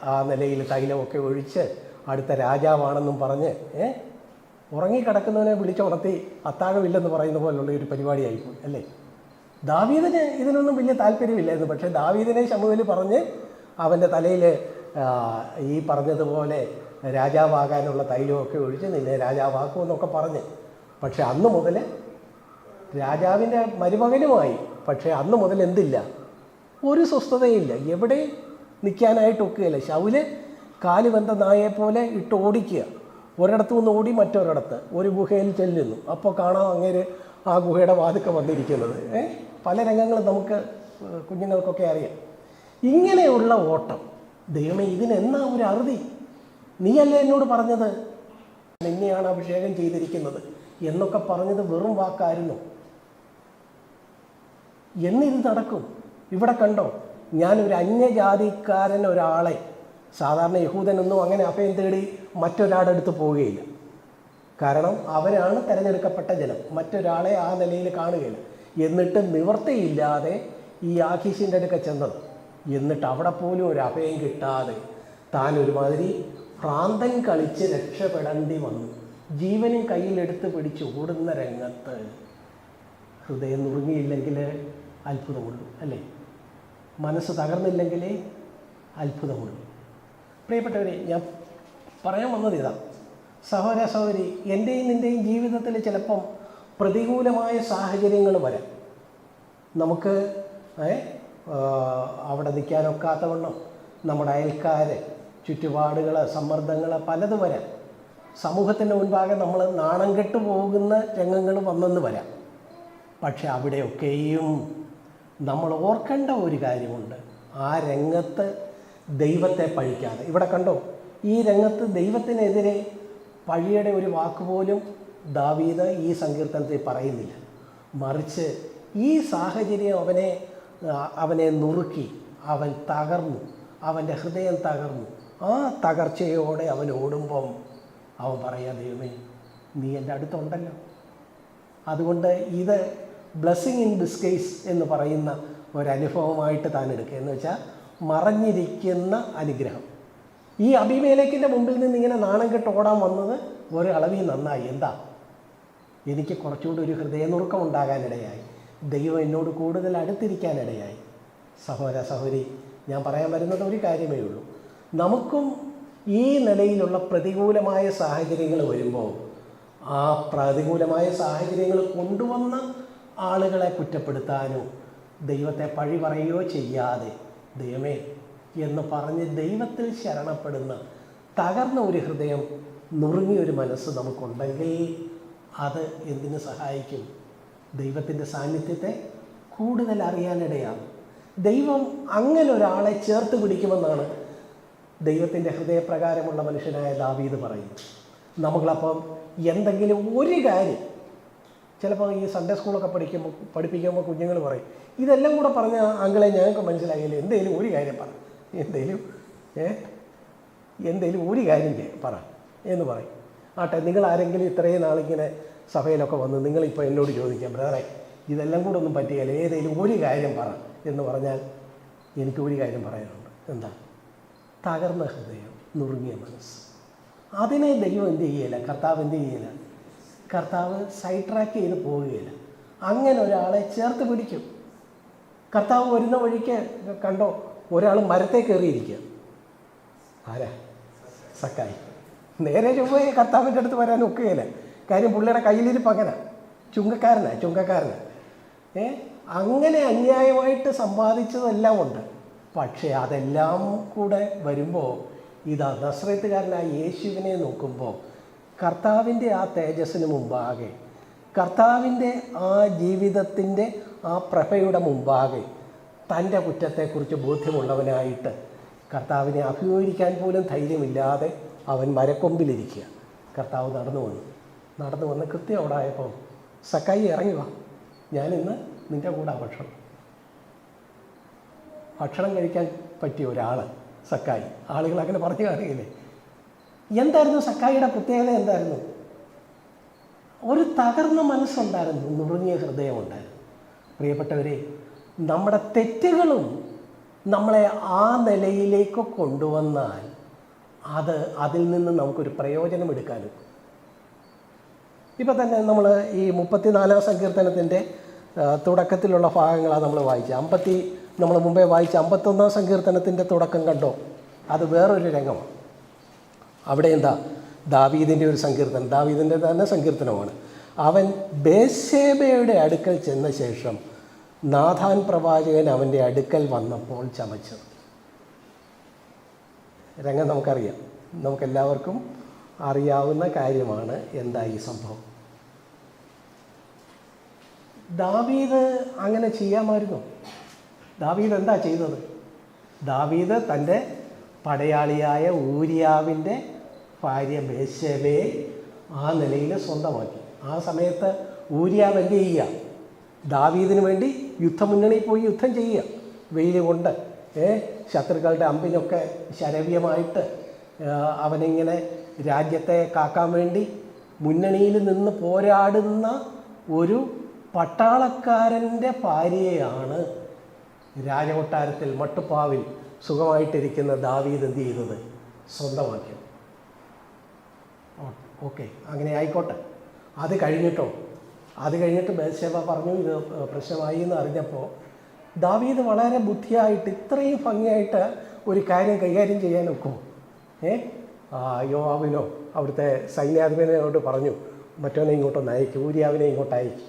ആ നിലയിൽ തൈലമൊക്കെ ഒഴിച്ച് അടുത്ത രാജാവാണെന്നും പറഞ്ഞ് ഉറങ്ങിക്കിടക്കുന്നവനെ വിളിച്ചുണർത്തി അത്താഴമില്ലെന്ന് പറയുന്ന പോലുള്ള ഒരു പരിപാടിയായിപ്പോയി അല്ലേ. ദാവീദിന് ഇതിനൊന്നും വലിയ താല്പര്യമില്ലായിരുന്നു. പക്ഷേ ദാവീദിനെ ശമൂവേൽ പറഞ്ഞ് അവൻ്റെ തലയിൽ ഈ പറഞ്ഞതുപോലെ രാജാവാകാനുള്ള തൈലമൊക്കെ ഒഴിച്ച് നിന്നെ രാജാവാക്കും എന്നൊക്കെ പറഞ്ഞ്. പക്ഷെ അന്ന് മുതൽ രാജാവിൻ്റെ മരുമകനുമായി. പക്ഷേ അന്ന് മുതൽ എന്തില്ല, ഒരു സ്വസ്ഥതയില്ല, എവിടെ നിൽക്കാനായിട്ടൊക്കുകയില്ല. ശൗല് കാലുവെന്ത നായെപ്പോലെ ഇട്ട് ഓടിക്കുക. ഒരിടത്തു നിന്ന് ഓടി മറ്റൊരിടത്ത് ഒരു ഗുഹയിൽ ചെല്ലുന്നു. അപ്പോൾ കാണാം അങ്ങേര് ആ ഗുഹയുടെ വാതിൽക്ക വന്നിരിക്കുന്നത്. പല രംഗങ്ങളും നമുക്ക് കുഞ്ഞുങ്ങൾക്കൊക്കെ അറിയാം. ഇങ്ങനെയുള്ള ഓട്ടം, ദൈവമേ ഇതിനെന്നാ ഒരു അറുതി? നീയല്ലേ എന്നോട് പറഞ്ഞത് നിന്നെയാണ് അഭിഷേകം ചെയ്തിരിക്കുന്നത് എന്നൊക്കെ പറഞ്ഞത് വെറും വാക്കായിരുന്നു. എന്നിത് നടക്കും. ഇവിടെ കണ്ടോ, ഞാനൊരു അന്യജാതിക്കാരൻ ഒരാളെ, സാധാരണ യഹൂദനൊന്നും അങ്ങനെ അഭയം തേടി മറ്റൊരാളുടെ അടുത്ത് പോവുകയില്ല. കാരണം അവരാണ് തിരഞ്ഞെടുക്കപ്പെട്ട ജനം, മറ്റൊരാളെ ആ നിലയിൽ കാണുകയില്ല. എന്നിട്ട് നിവർത്തിയില്ലാതെ ഈ ആഖീഷിൻ്റെ അടുക്ക ചെന്നത്. എന്നിട്ട് അവിടെ പോലും ഒരു അഭയം കിട്ടാതെ താൻ ഒരുമാതിരി ഭ്രാന്തൻ കളിച്ച് രക്ഷപ്പെടേണ്ടി വന്നു. ജീവനും കയ്യിലെടുത്ത് പിടിച്ച് ഓടുന്ന രംഗത്ത് ഹൃദയം നുറുങ്ങിയില്ലെങ്കിൽ അത്ഭുതമുള്ളൂ, അല്ലേ? മനസ്സ് തകർന്നില്ലെങ്കിലേ അത്ഭുതമുള്ളൂ. പ്രിയപ്പെട്ടവരെ, ഞാൻ പറയാൻ വന്നത് ഇതാ, സഹോദര സഹോദരി, എൻ്റെയും നിൻ്റെയും ജീവിതത്തിൽ ചിലപ്പം പ്രതികൂലമായ സാഹചര്യങ്ങൾ വരാം. നമുക്ക് അവിടെ നിൽക്കാനൊക്കാത്തവണ്ണം നമ്മുടെ അയൽക്കാർ, ചുറ്റുപാടുകൾ, സമ്മർദ്ദങ്ങൾ പലത് വരാം. സമൂഹത്തിൻ്റെ മുൻപാകെ നമ്മൾ നാണം കെട്ടു പോകുന്ന രംഗങ്ങൾ വന്നെന്ന് വരാം. പക്ഷെ അവിടെയൊക്കെയും നമ്മൾ ഓർക്കേണ്ട ഒരു കാര്യമുണ്ട്. ആ രംഗത്ത് ദൈവത്തെ പഴിക്കാതെ, ഇവിടെ കണ്ടോ, ഈ രംഗത്ത് ദൈവത്തിനെതിരെ പഴിയുടെ ഒരു വാക്കുപോലും ദാവീദ് ഈ സങ്കീർത്തനത്തിൽ പറയുന്നില്ല. മറിച്ച് ഈ സാഹചര്യം അവനെ നുറുക്കി, അവൻ തകർന്നു, അവൻ്റെ ഹൃദയം തകർന്നു. ആ തകർച്ചയോടെ അവൻ ഓടുമ്പം അവൻ പറയാ, ദൈവമേ നീ എൻ്റെ അടുത്തുണ്ടല്ലോ. അതുകൊണ്ട് ഇത് ബ്ലെസ്സിങ് ഇൻ ഡിസ്ഗൈസ് എന്ന് പറയുന്ന ഒരനുഭവമായിട്ട് താൻ എടുക്കുക. എന്ന് വെച്ചാൽ മറഞ്ഞിരിക്കുന്ന അനുഗ്രഹം. ഈ അബീമേലെക്കിൻ്റെ മുമ്പിൽ നിന്ന് ഇങ്ങനെ നാണം കെട്ട് ഓടാൻ വന്നത് ഒരളവിൽ നന്നായി. എന്താ, എനിക്ക് കുറച്ചുകൂടി ഒരു ഹൃദയനുറുക്കം ഉണ്ടാകാനിടയായി. ദൈവം എന്നോട് കൂടുതൽ അടുത്തിരിക്കാനിടയായി. സഹോദര സഹോദരി, ഞാൻ പറയാൻ വരുന്നത് ഒരു കാര്യമേ ഉള്ളൂ. നമുക്കും ഈ നിലയിലുള്ള പ്രതികൂലമായ സാഹചര്യങ്ങൾ വരുമ്പോൾ ആ പ്രതികൂലമായ സാഹചര്യങ്ങൾ കൊണ്ടുവന്ന ആളുകളെ കുറ്റപ്പെടുത്താനോ ദൈവത്തെ പഴി പറയുകയോ ചെയ്യാതെ, ദൈവമേ എന്ന് പറഞ്ഞ് ദൈവത്തിൽ ശരണപ്പെടുന്ന തകർന്ന ഒരു ഹൃദയം, നുറുങ്ങിയൊരു മനസ്സ് നമുക്കുണ്ടെങ്കിൽ അത് എന്തിനു സഹായിക്കും? ദൈവത്തിൻ്റെ സാന്നിധ്യത്തെ കൂടുതൽ അറിയാനിടയാകും. ദൈവം അങ്ങനെ ഒരാളെ ചേർത്ത് പിടിക്കുമെന്നാണ് ദൈവത്തിൻ്റെ ഹൃദയപ്രകാരമുള്ള മനുഷ്യനായ ദാവീദ് പറയുന്നു. നമ്മളപ്പം എന്തെങ്കിലും ഒരു കാര്യം, ചിലപ്പോൾ ഈ സൺഡേ സ്കൂളൊക്കെ പഠിപ്പിക്കുമ്പോൾ കുഞ്ഞുങ്ങൾ പറയും, ഇതെല്ലാം കൂടെ പറഞ്ഞ അങ്കിളെ ഞങ്ങൾക്ക് മനസ്സിലായില്ല, എന്തെങ്കിലും ഒരു കാര്യം പറ, എന്തെങ്കിലും ഒരു കാര്യം പറ എന്ന് പറയും. ആട്ടെ, നിങ്ങൾ ആരെങ്കിലും ഇത്രയും നാളിങ്ങനെ സഭയിലൊക്കെ വന്ന് നിങ്ങളിപ്പോൾ എന്നോട് ചോദിക്കാം, ബ്രദറെ ഇതെല്ലാം കൂടെ ഒന്നും പറ്റിയാൽ ഏതെങ്കിലും ഒരു കാര്യം പറ എന്ന് പറഞ്ഞാൽ എനിക്ക് ഒരു കാര്യം പറയാനുണ്ട്. എന്താ? തകർന്ന ഹൃദയം, നുറുങ്ങിയ മനസ്സ്. അതിനെ ദൈവം എന്ത് ചെയ്യില്ല, കർത്താവ് എന്ത് ചെയ്യില്ല, കർത്താവ് സൈഡ് ട്രാക്ക് ചെയ്ത് പോവുകയില്ല. അങ്ങനെ ഒരാളെ ചേർത്ത് പിടിക്കും. കർത്താവ് വരുന്ന വഴിക്ക് കണ്ടോ, ഒരാൾ മരത്തെ കയറിയിരിക്കുക. ആരാ? സക്കായി. നേരെ ചൊവ്വേ കർത്താവിൻ്റെ അടുത്ത് വരാൻ ഒക്കുകയില്ല. കാര്യം പുള്ളിയുടെ കയ്യിലിരിപ്പ് അങ്ങനെ ചുങ്കക്കാരനാണ്. അങ്ങനെ അന്യായമായിട്ട് സമ്പാദിച്ചതെല്ലാം ഉണ്ട്. പക്ഷേ അതെല്ലാം കൂടെ വരുമ്പോൾ ഇതാ നസ്രേത്തുകാരനായ യേശുവിനെ നോക്കുമ്പോൾ കർത്താവിൻ്റെ ആ തേജസ്സിന് മുമ്പാകെ, കർത്താവിൻ്റെ ആ ജീവിതത്തിൻ്റെ ആ പ്രഭയുടെ മുമ്പാകെ തൻ്റെ കുറ്റത്തെക്കുറിച്ച് ബോധ്യമുള്ളവനായിട്ട് കർത്താവിനെ അഭിമുഖീകരിക്കാൻ പോലും ധൈര്യമില്ലാതെ അവൻ മരക്കൊമ്പിലിരിക്കുക. കർത്താവ് നടന്നു വന്ന് കൃത്യം അവിടെ ആയപ്പോൾ, സക്കായി ഇറങ്ങി വാ, ഞാനിന്ന് നിൻ്റെ കൂടെ ഭക്ഷണം കഴിക്കാൻ പറ്റിയ ഒരാൾ സക്കായി. ആളുകൾ അങ്ങനെ പറഞ്ഞു കാണുകയില്ലേ? എന്തായിരുന്നു സക്കായിയുടെ പ്രത്യേകത? എന്തായിരുന്നു? ഒരു തകർന്ന മനസ്സുണ്ടായിരുന്നു, നുറുങ്ങിയ ഹൃദയമുണ്ടായിരുന്നു. പ്രിയപ്പെട്ടവരെ, നമ്മുടെ തെറ്റുകളും നമ്മളെ ആ നിലയിലേക്ക് കൊണ്ടുവന്നാൽ അതിൽ നിന്ന് നമുക്കൊരു പ്രയോജനം എടുക്കാനും. ഇപ്പം തന്നെ നമ്മൾ ഈ 34-ാം സങ്കീർത്തനത്തിൻ്റെ തുടക്കത്തിലുള്ള ഭാഗങ്ങളാണ് നമ്മൾ വായിച്ചത്. നമ്മൾ മുമ്പേ വായിച്ച 51-ാം സങ്കീർത്തനത്തിൻ്റെ തുടക്കം കണ്ടോ? അത് വേറൊരു രംഗമാണ്. അവിടെ എന്താ, ദാവീദിൻ്റെ ഒരു സങ്കീർത്തനം, ദാവീദിൻ്റെ തന്നെ സങ്കീർത്തനമാണ്. അവൻ ബേത്ശേബയുടെ അടുക്കൽ ചെന്ന ശേഷം നാഥാൻ പ്രവാചകൻ അവൻ്റെ അടുക്കൽ വന്നപ്പോൾ ചമച്ചത്. രംഗം നമുക്കറിയാം, നമുക്കെല്ലാവർക്കും അറിയാവുന്ന കാര്യമാണ്. എന്താ ഈ സംഭവം? ദാവീദ് അങ്ങനെ ചെയ്യാമായിരുന്നു. ദാവീദ് എന്താ ചെയ്തത്? ദാവീദ് തൻ്റെ പടയാളിയായ ഊരിയാവിൻ്റെ ഭാര്യ ബേത്ശേബയെ ആ നിലയിൽ സ്വന്തമാക്കി. ആ സമയത്ത് ഊരിയാവ് എന്ത് ചെയ്യുക? ദാവീദിന് വേണ്ടി യുദ്ധമുന്നണിയിൽ പോയി യുദ്ധം ചെയ്യുക. വെയിൽ കൊണ്ട് ശത്രുക്കളുടെ അമ്പിനൊക്കെ ശരവ്യമായിട്ട് അവനിങ്ങനെ രാജ്യത്തെ കാക്കാൻ വേണ്ടി മുന്നണിയിൽ നിന്ന് പോരാടുന്ന ഒരു പട്ടാളക്കാരൻ്റെ ഭാര്യയാണ് രാജകൊട്ടാരത്തിൽ മട്ടുപ്പാവിൽ സുഖമായിട്ടിരിക്കുന്ന ദാവീദ് എന്ത് ചെയ്തത്? സ്വന്തമാക്കി. ഓക്കെ, അങ്ങനെ ആയിക്കോട്ടെ. അത് കഴിഞ്ഞിട്ട് ബത്ശേബ പറഞ്ഞു ഇത് പ്രശ്നമായി എന്ന് അറിഞ്ഞപ്പോൾ ദാവീദ് വളരെ ബുദ്ധിയായിട്ട് ഇത്രയും ഭംഗിയായിട്ട് ഒരു കാര്യം കൈകാര്യം ചെയ്യാൻ ഒക്കുമോ? യോവാബിനോ അവിടുത്തെ സൈന്യാധിപനോട് പറഞ്ഞു, മറ്റവനെ ഇങ്ങോട്ടൊന്ന് അയക്കും, ഊരിയാവിനെ ഇങ്ങോട്ട് അയക്കും.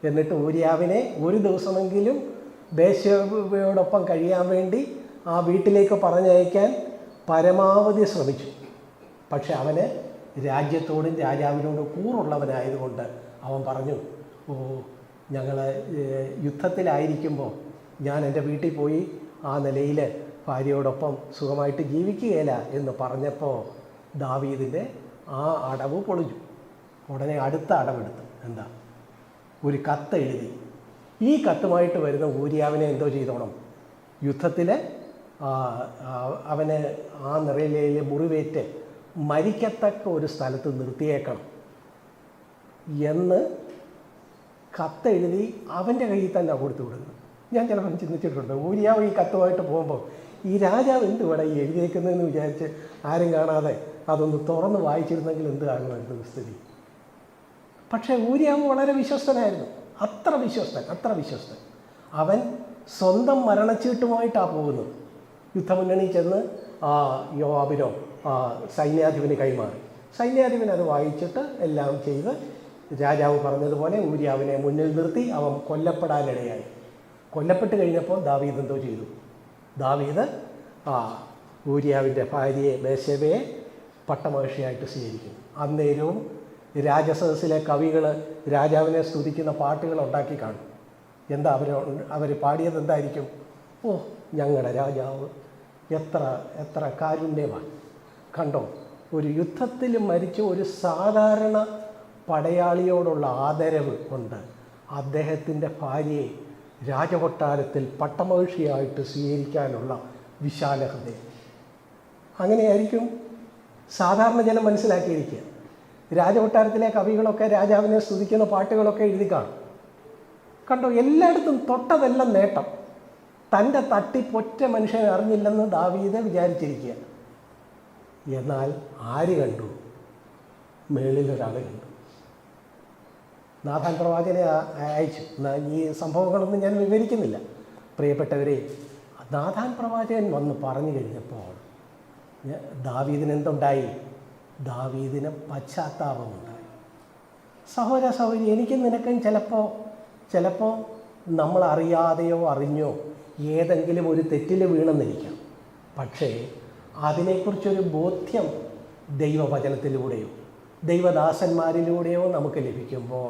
എന്നിട്ട് ഊരിയാവിനെ ഒരു ദിവസമെങ്കിലും ബത്ശേബയോടൊപ്പം കഴിയാൻ വേണ്ടി ആ വീട്ടിലേക്ക് പറഞ്ഞയക്കാൻ പരമാവധി ശ്രമിച്ചു. പക്ഷെ അവന് രാജ്യത്തോടും രാജാവിനോടും കൂറുള്ളവനായതുകൊണ്ട് അവൻ പറഞ്ഞു, ഞങ്ങൾ യുദ്ധത്തിലായിരിക്കുമ്പോൾ ഞാൻ എൻ്റെ വീട്ടിൽ പോയി ആ നിലയിൽ ഭാര്യയോടൊപ്പം സുഖമായിട്ട് ജീവിക്കുകയില്ല എന്ന് പറഞ്ഞപ്പോൾ ദാവീദിൻ്റെ ആ അടവ് പൊളിഞ്ഞു. ഉടനെ അടുത്ത അടവെടുത്തു. എന്താ? ഒരു കത്ത് എഴുതി. ഈ കത്തുമായിട്ട് വരുന്ന ഊരിയാവിനെ എന്തോ ചെയ്തോണം? യുദ്ധത്തിൽ അവന് ആ നിറയിലെ മുറിവേറ്റ് മരിക്കത്തക്ക ഒരു സ്ഥലത്ത് നിർത്തിയേക്കണം എന്ന് കത്തെഴുതി അവൻ്റെ കയ്യിൽ തന്നെ കൊടുത്തു വിടുന്നു. ഞാൻ ചിലപ്പോൾ ചിന്തിച്ചിട്ടുണ്ട്, ഊരിയാവ് ഈ കത്തുമായിട്ട് പോകുമ്പോൾ ഈ രാജാവ് എന്തുവേണം ഈ എഴുതിയേക്കുന്നതെന്ന് വിചാരിച്ച് ആരും കാണാതെ അതൊന്ന് തുറന്ന് വായിച്ചിരുന്നെങ്കിൽ എന്ത് കാണുമായിരുന്നു സ്ഥിതി. പക്ഷേ ഊരിയാവ് വളരെ വിശ്വസ്തനായിരുന്നു. അത്ര വിശ്വസ്തൻ. അവൻ സ്വന്തം മരണച്ചീട്ടുമായിട്ടാണ് പോകുന്നത്. യുദ്ധമുന്നണി ചെന്ന് യോവാബിനോ സൈന്യാധിപന് കൈമാറി. സൈന്യാധിപൻ അത് വായിച്ചിട്ട് എല്ലാം ചെയ്ത് രാജാവ് പറഞ്ഞതുപോലെ ഊരിയാവിനെ മുന്നിൽ നിർത്തി അവൻ കൊല്ലപ്പെടാനിടയായി. കൊല്ലപ്പെട്ട് കഴിഞ്ഞപ്പോൾ ദാവീദ് എന്തോ ചെയ്തു? ദാവീദ് ഊരിയാവിൻ്റെ ഭാര്യയെ ബത്ശേബയെ പട്ടമഹിഷിയായിട്ട് സ്വീകരിക്കുന്നു. അന്നേരവും രാജസദസ്സിലെ കവികൾ രാജാവിനെ സ്തുതിക്കുന്ന പാട്ടുകൾ ഉണ്ടാക്കി കാണും. എന്താ അവർ പാടിയത്? എന്തായിരിക്കും? ഞങ്ങളുടെ രാജാവ് എത്ര കാരുണ്യവാൻ. കണ്ടോ, ഒരു യുദ്ധത്തിൽ മരിച്ച ഒരു സാധാരണ പടയാളിയോടുള്ള ആദരവ് കൊണ്ട് അദ്ദേഹത്തിൻ്റെ ഭാര്യയെ രാജകൊട്ടാരത്തിൽ പട്ടമഹിഷിയായിട്ട് സ്വീകരിക്കാനുള്ള വിശാല ഹൃദയം. അങ്ങനെയായിരിക്കും സാധാരണ ജനം മനസ്സിലാക്കിയിരിക്കുക. രാജകൊട്ടാരത്തിലെ കവികളൊക്കെ രാജാവിനെ സ്തുതിക്കുന്ന പാട്ടുകളൊക്കെ എഴുതി കാണും. കണ്ടോ, എല്ലായിടത്തും തൊട്ടതെല്ലാം നേട്ടം. തൻ്റെ തട്ടിപ്പൊറ്റ മനുഷ്യൻ അറിഞ്ഞില്ലെന്ന് ദാവീദ് വിചാരിച്ചിരിക്കുക. എന്നാൽ ആര് കണ്ടു? മേളിലൊരാൾ കണ്ടു. നാഥാൻ പ്രവാചകനെ അയച്ചു. ഈ സംഭവങ്ങളൊന്നും ഞാൻ വിവരിക്കുന്നില്ല പ്രിയപ്പെട്ടവരെ. നാഥാൻ പ്രവാചകൻ വന്ന് പറഞ്ഞു കഴിഞ്ഞപ്പോൾ ദാവീദിന് എന്തുണ്ടായി? ദാവീദിന് പശ്ചാത്താപമുണ്ടായി. സഹോദരി, എനിക്കും നിനക്കും ചിലപ്പോൾ നമ്മൾ അറിയാതെയോ അറിഞ്ഞോ ഏതെങ്കിലും ഒരു തെറ്റിൽ വീണെന്നിരിക്കാം. പക്ഷേ അതിനെക്കുറിച്ചൊരു ബോധ്യം ദൈവവചനത്തിലൂടെയോ ദൈവദാസന്മാരിലൂടെയോ നമുക്ക് ലഭിക്കുമ്പോൾ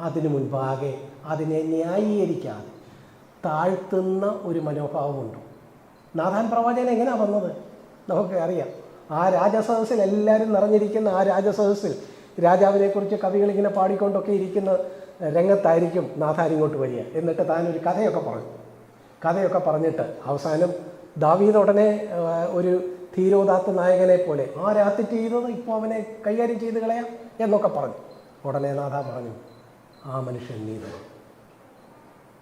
അതിനു മുൻപാകെ അതിനെ ന്യായീകരിക്കാതെ താഴ്ത്തുന്ന ഒരു മനോഭാവമുണ്ടോ? നാഥാൻ പ്രവാചകൻ എങ്ങനെയാണ് വന്നത്? നമുക്ക് അറിയാം. ആ രാജസദസ്സിൽ എല്ലാവരും നിറഞ്ഞിരിക്കുന്ന ആ രാജസദസ്സിൽ രാജാവിനെക്കുറിച്ച് കവികളിങ്ങനെ പാടിക്കൊണ്ടൊക്കെ ഇരിക്കുന്ന രംഗത്തായിരിക്കും നാഥാൻ ഇങ്ങോട്ട് വരിക. എന്നിട്ട് താനൊരു കഥയൊക്കെ പറഞ്ഞിട്ട് അവസാനം ദാവീദ് ഉടനെ ഒരു ധീരോദാത്ത നായകനെ പോലെ ആ രാത്രി ചെയ്തത് ഇപ്പോൾ അവനെ കൈകാര്യം ചെയ്ത് കളയാം എന്നൊക്കെ പറഞ്ഞു. ഉടനെ നാഥ പറഞ്ഞു, ആ മനുഷ്യൻ നീതി.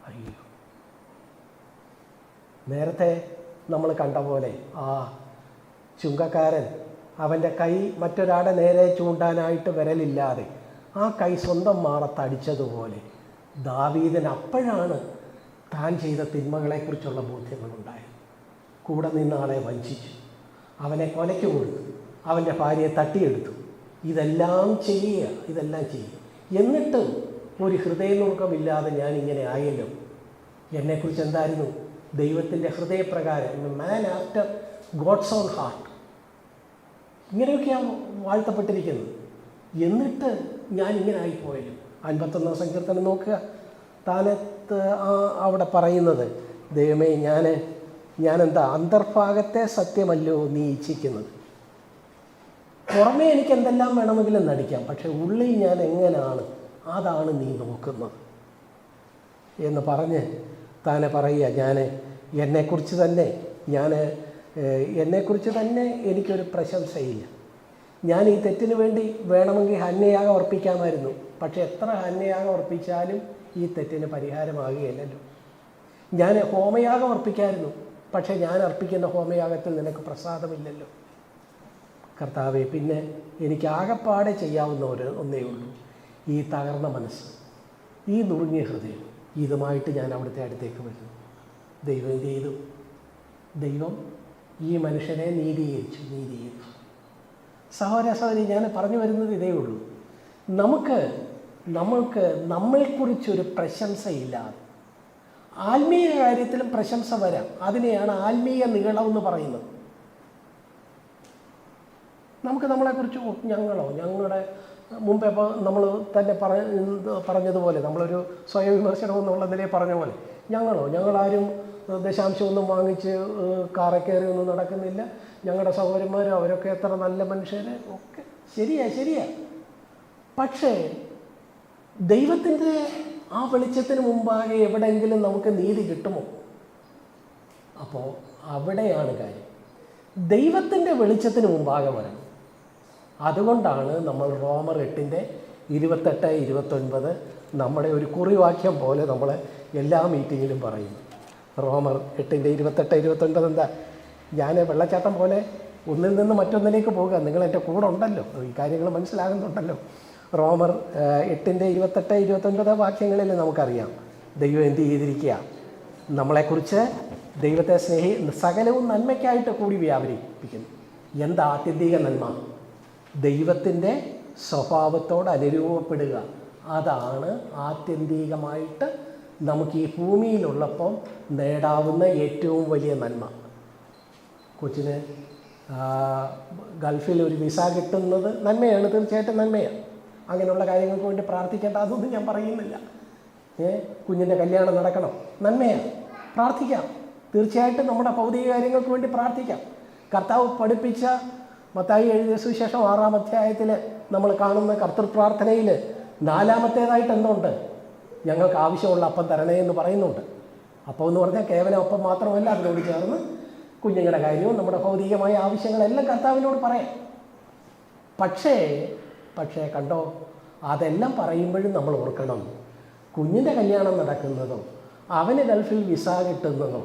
അയ്യോ, നേരത്തെ നമ്മൾ കണ്ട പോലെ ആ ചുങ്കക്കാരൻ അവൻ്റെ കൈ മറ്റൊരാടെ നേരെ ചൂണ്ടാനായിട്ട് വിരലില്ലാതെ ആ കൈ സ്വന്തം മാറത്തടിച്ചതുപോലെ ദാവീദിന് അപ്പോഴാണ് താൻ ചെയ്ത തിന്മകളെക്കുറിച്ചുള്ള ബോധ്യങ്ങളുണ്ടായത്. കൂടെ നിന്ന ആളെ വഞ്ചിച്ചു, അവനെ കൊലയ്ക്ക് കൊടുത്തു, അവൻ്റെ ഭാര്യയെ തട്ടിയെടുത്തു. ഇതെല്ലാം ചെയ്യുക. എന്നിട്ട് ഒരു ഹൃദയനുറുക്കമില്ലാതെ ഞാനിങ്ങനെ ആയല്ലോ. എന്നെക്കുറിച്ച് എന്തായിരുന്നു? ദൈവത്തിൻ്റെ ഹൃദയപ്രകാരം, man after God's own heart, ഇങ്ങനെയൊക്കെയാണ് വാഴ്ത്തപ്പെട്ടിരിക്കുന്നത്. എന്നിട്ട് ഞാൻ ഇങ്ങനെ ആയിപ്പോയല്ലോ. 51 സങ്കീർത്തനം നോക്കുക. താനത്ത് അവിടെ പറയുന്നത്, ദൈവമേ ഞാനെന്താ അന്തർഭാഗത്തെ സത്യമല്ലോ നീ ഇച്ഛിക്കുന്നത്. പുറമേ എനിക്ക് എന്തെല്ലാം വേണമെങ്കിലും നടിക്കാം, പക്ഷെ ഉള്ളിൽ ഞാൻ എങ്ങനെയാണ് അതാണ് നീ നോക്കുന്നത് എന്ന് പറഞ്ഞ് താനെ പറയുക, എന്നെക്കുറിച്ച് തന്നെ എനിക്കൊരു പ്രശംസയില്ല. ഞാൻ ഈ തെറ്റിന് വേണ്ടി വേണമെങ്കിൽ ഹന്യയാഗം അർപ്പിക്കാമായിരുന്നു, പക്ഷെ എത്ര ഹന്യയാഗം അർപ്പിച്ചാലും ഈ തെറ്റിന് പരിഹാരമാകുകയില്ലല്ലോ. ഞാൻ ഹോമയാഗം അർപ്പിക്കാമായിരുന്നു, പക്ഷേ ഞാൻ അർപ്പിക്കുന്ന ഹോമയാഗത്തിൽ നിനക്ക് പ്രസാദമില്ലല്ലോ. കർത്താവെ, പിന്നെ എനിക്ക് ആകെപ്പാടെ ചെയ്യാവുന്ന ഒന്നേ ഉള്ളൂ, ഈ തകർന്ന മനസ്സ്, ഈ നുറുങ്ങിയ ഹൃദയം. ഇതുമായിട്ട് ഞാൻ അവിടുത്തെ അടുത്തേക്ക് വരുന്നു. ദൈവം എന്ത് ചെയ്തു? ദൈവം ഈ മനുഷ്യനെ നീതീകരിച്ചു. സഹോദരി, ഞാൻ പറഞ്ഞു വരുന്നത് ഇതേ ഉള്ളൂ. നമ്മൾക്ക് നമ്മളെക്കുറിച്ചൊരു പ്രശംസയില്ലാതെ ആത്മീയ കാര്യത്തിലും പ്രശംസ വരാം. അതിനെയാണ് ആത്മീയ നിഗളം പറയുന്നത്. നമുക്ക് നമ്മളെക്കുറിച്ച് ഞങ്ങളുടെ മുമ്പേ ഇപ്പോൾ നമ്മൾ തന്നെ പറഞ്ഞതുപോലെ, നമ്മളൊരു സ്വയം വിമർശനം എന്നുള്ള നിലയിൽ പറഞ്ഞ പോലെ, ഞങ്ങളാരും ദശാംശമൊന്നും വാങ്ങിച്ച് കാറെ കയറിയൊന്നും നടക്കുന്നില്ല, ഞങ്ങളുടെ സഹോദരന്മാരും അവരൊക്കെ എത്ര നല്ല മനുഷ്യർ, ഒക്കെ ശരിയാ. പക്ഷേ ദൈവത്തിൻ്റെ ആ വെളിച്ചത്തിന് മുമ്പാകെ എവിടെയെങ്കിലും നമുക്ക് നീതി കിട്ടുമോ? അപ്പോൾ അവിടെയാണ് കാര്യം. ദൈവത്തിൻ്റെ വെളിച്ചത്തിന് മുമ്പാകെ വരണം. അതുകൊണ്ടാണ് നമ്മൾ റോമർ 8:28-29 നമ്മുടെ ഒരു കുറിവാക്യം പോലെ നമ്മൾ എല്ലാ മീറ്റിങ്ങിലും പറയുന്നു. റോമർ 8:28-29 എന്താ? ഞാൻ വെള്ളച്ചാട്ടം പോലെ ഒന്നിൽ നിന്ന് മറ്റൊന്നിലേക്ക് പോകുക. നിങ്ങൾ എൻ്റെ കൂടെ ഉണ്ടല്ലോ, ഈ കാര്യങ്ങൾ മനസ്സിലാകുന്നുണ്ടല്ലോ. റോമർ 8:28-29 വാക്യങ്ങളിൽ നമുക്കറിയാം ദൈവം എന്ത് ചെയ്തിരിക്കുക. നമ്മളെക്കുറിച്ച് ദൈവത്തെ സകലവും നന്മയ്ക്കായിട്ട് കൂടി വ്യാപരിപ്പിക്കുന്നു. എന്താ ആത്യന്തിക നന്മ? ദൈവത്തിൻ്റെ സ്വഭാവത്തോട് അനുരൂപപ്പെടുക. അതാണ് ആത്യന്തികമായിട്ട് നമുക്ക് ഈ ഭൂമിയിലുള്ളപ്പം നേടാവുന്ന ഏറ്റവും വലിയ നന്മ. കൊച്ചിന് ഗൾഫിൽ ഒരു വിസ കിട്ടുന്നത് നന്മയാണ്, തീർച്ചയായിട്ടും നന്മയാണ്. അങ്ങനെയുള്ള കാര്യങ്ങൾക്ക് വേണ്ടി പ്രാർത്ഥിക്കേണ്ട, അതൊന്നും ഞാൻ പറയുന്നില്ല. കുഞ്ഞിൻ്റെ കല്യാണം നടക്കണം, നന്മയാണ്, പ്രാർത്ഥിക്കാം. തീർച്ചയായിട്ടും നമ്മുടെ ഭൗതിക കാര്യങ്ങൾക്ക് വേണ്ടി പ്രാർത്ഥിക്കാം. കർത്താവ് പഠിപ്പിച്ച മത്തായി എഴുതിയ സുവിശേഷം 6-ാം അധ്യായത്തിൽ നമ്മൾ കാണുന്ന കർത്തൃപ്രാർത്ഥനയിൽ 4-ാമത്തേതായിട്ട് എന്തുണ്ട്? ഞങ്ങൾക്ക് ആവശ്യമുള്ള അപ്പം തരണേ എന്ന് പറയുന്നുണ്ട്. അപ്പം എന്ന് പറഞ്ഞാൽ കേവലം അപ്പം മാത്രമല്ല, അതിനോട് ചേർന്ന് കുഞ്ഞുങ്ങളുടെ കാര്യവും നമ്മുടെ ഭൗതികമായ ആവശ്യങ്ങളെല്ലാം കർത്താവിനോട് പറയാം. പക്ഷേ കണ്ടോ, അതെല്ലാം പറയുമ്പോഴും നമ്മൾ ഓർക്കണം, കുഞ്ഞിൻ്റെ കല്യാണം നടക്കുന്നതും അവന് ഗൾഫിൽ വിസ കിട്ടുന്നതും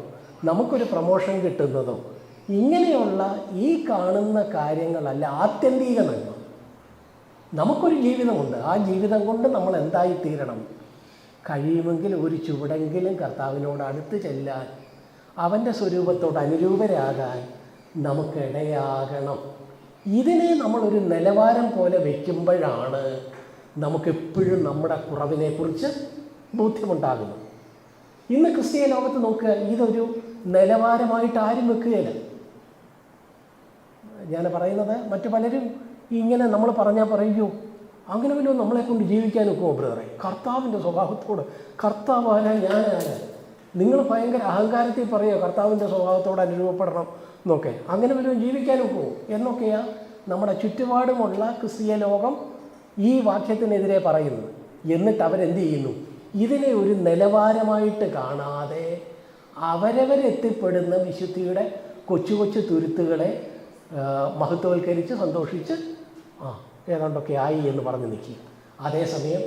നമുക്കൊരു പ്രൊമോഷൻ കിട്ടുന്നതും ഇങ്ങനെയുള്ള ഈ കാണുന്ന കാര്യങ്ങളല്ല ആത്യന്തിക നന്മ. നമുക്കൊരു ജീവിതമുണ്ട്. ആ ജീവിതം കൊണ്ട് നമ്മൾ എന്തായിത്തീരണം? കഴിയുമെങ്കിൽ ഒരു ചുവടെങ്കിലും കർത്താവിനോട് അടുത്ത് ചെല്ലാൻ, അവൻ്റെ സ്വരൂപത്തോട് അനുരൂപരാകാൻ നമുക്കിടയാകണം. ഇതിനെ നമ്മളൊരു നിലവാരം പോലെ വയ്ക്കുമ്പോഴാണ് നമുക്കെപ്പോഴും നമ്മുടെ കുറവിനെക്കുറിച്ച് ബോധ്യമുണ്ടാകുന്നത്. ഇന്ന് ക്രിസ്തീയ ലോകത്ത് നോക്കുക, ഇതൊരു നിലവാരമായിട്ട് ആരും വെക്കുകയില്ല. ഞാൻ പറയുന്നത്, മറ്റു പലരും ഇങ്ങനെ നമ്മൾ പറഞ്ഞാൽ പറയൂ, അങ്ങനെ വല്ലതും നമ്മളെക്കൊണ്ട് ജീവിക്കാൻ ഒക്കുമോ ബ്രദറെ? കർത്താവിൻ്റെ സ്വഭാവത്തോട്, കർത്താവാരാ ഞാനാരാ? നിങ്ങൾ ഭയങ്കര അഹങ്കാരത്തിൽ പറയുക കർത്താവിൻ്റെ സ്വഭാവത്തോട് അനുരൂപപ്പെടണം എന്നൊക്കെ, അങ്ങനെ വല്ലതും ജീവിക്കാൻ ഒക്കുമോ എന്നൊക്കെയാണ് നമ്മുടെ ചുറ്റുപാടുമുള്ള ക്രിസ്തീയ ലോകം ഈ വാക്യത്തിനെതിരെ പറയുന്നത്. എന്നിട്ട് അവരെന്ത് ചെയ്യുന്നു? ഇതിനെ ഒരു നിലവാരമായിട്ട് കാണാതെ അവരവരെത്തിപ്പെടുന്ന വിശുദ്ധിയുടെ കൊച്ചു കൊച്ചു തുരുത്തുകളെ മഹത്വവൽക്കരിച്ച് സന്തോഷിച്ച് ഏതാണ്ടൊക്കെ ആയി എന്ന് പറഞ്ഞ് നിൽക്കുക. അതേസമയം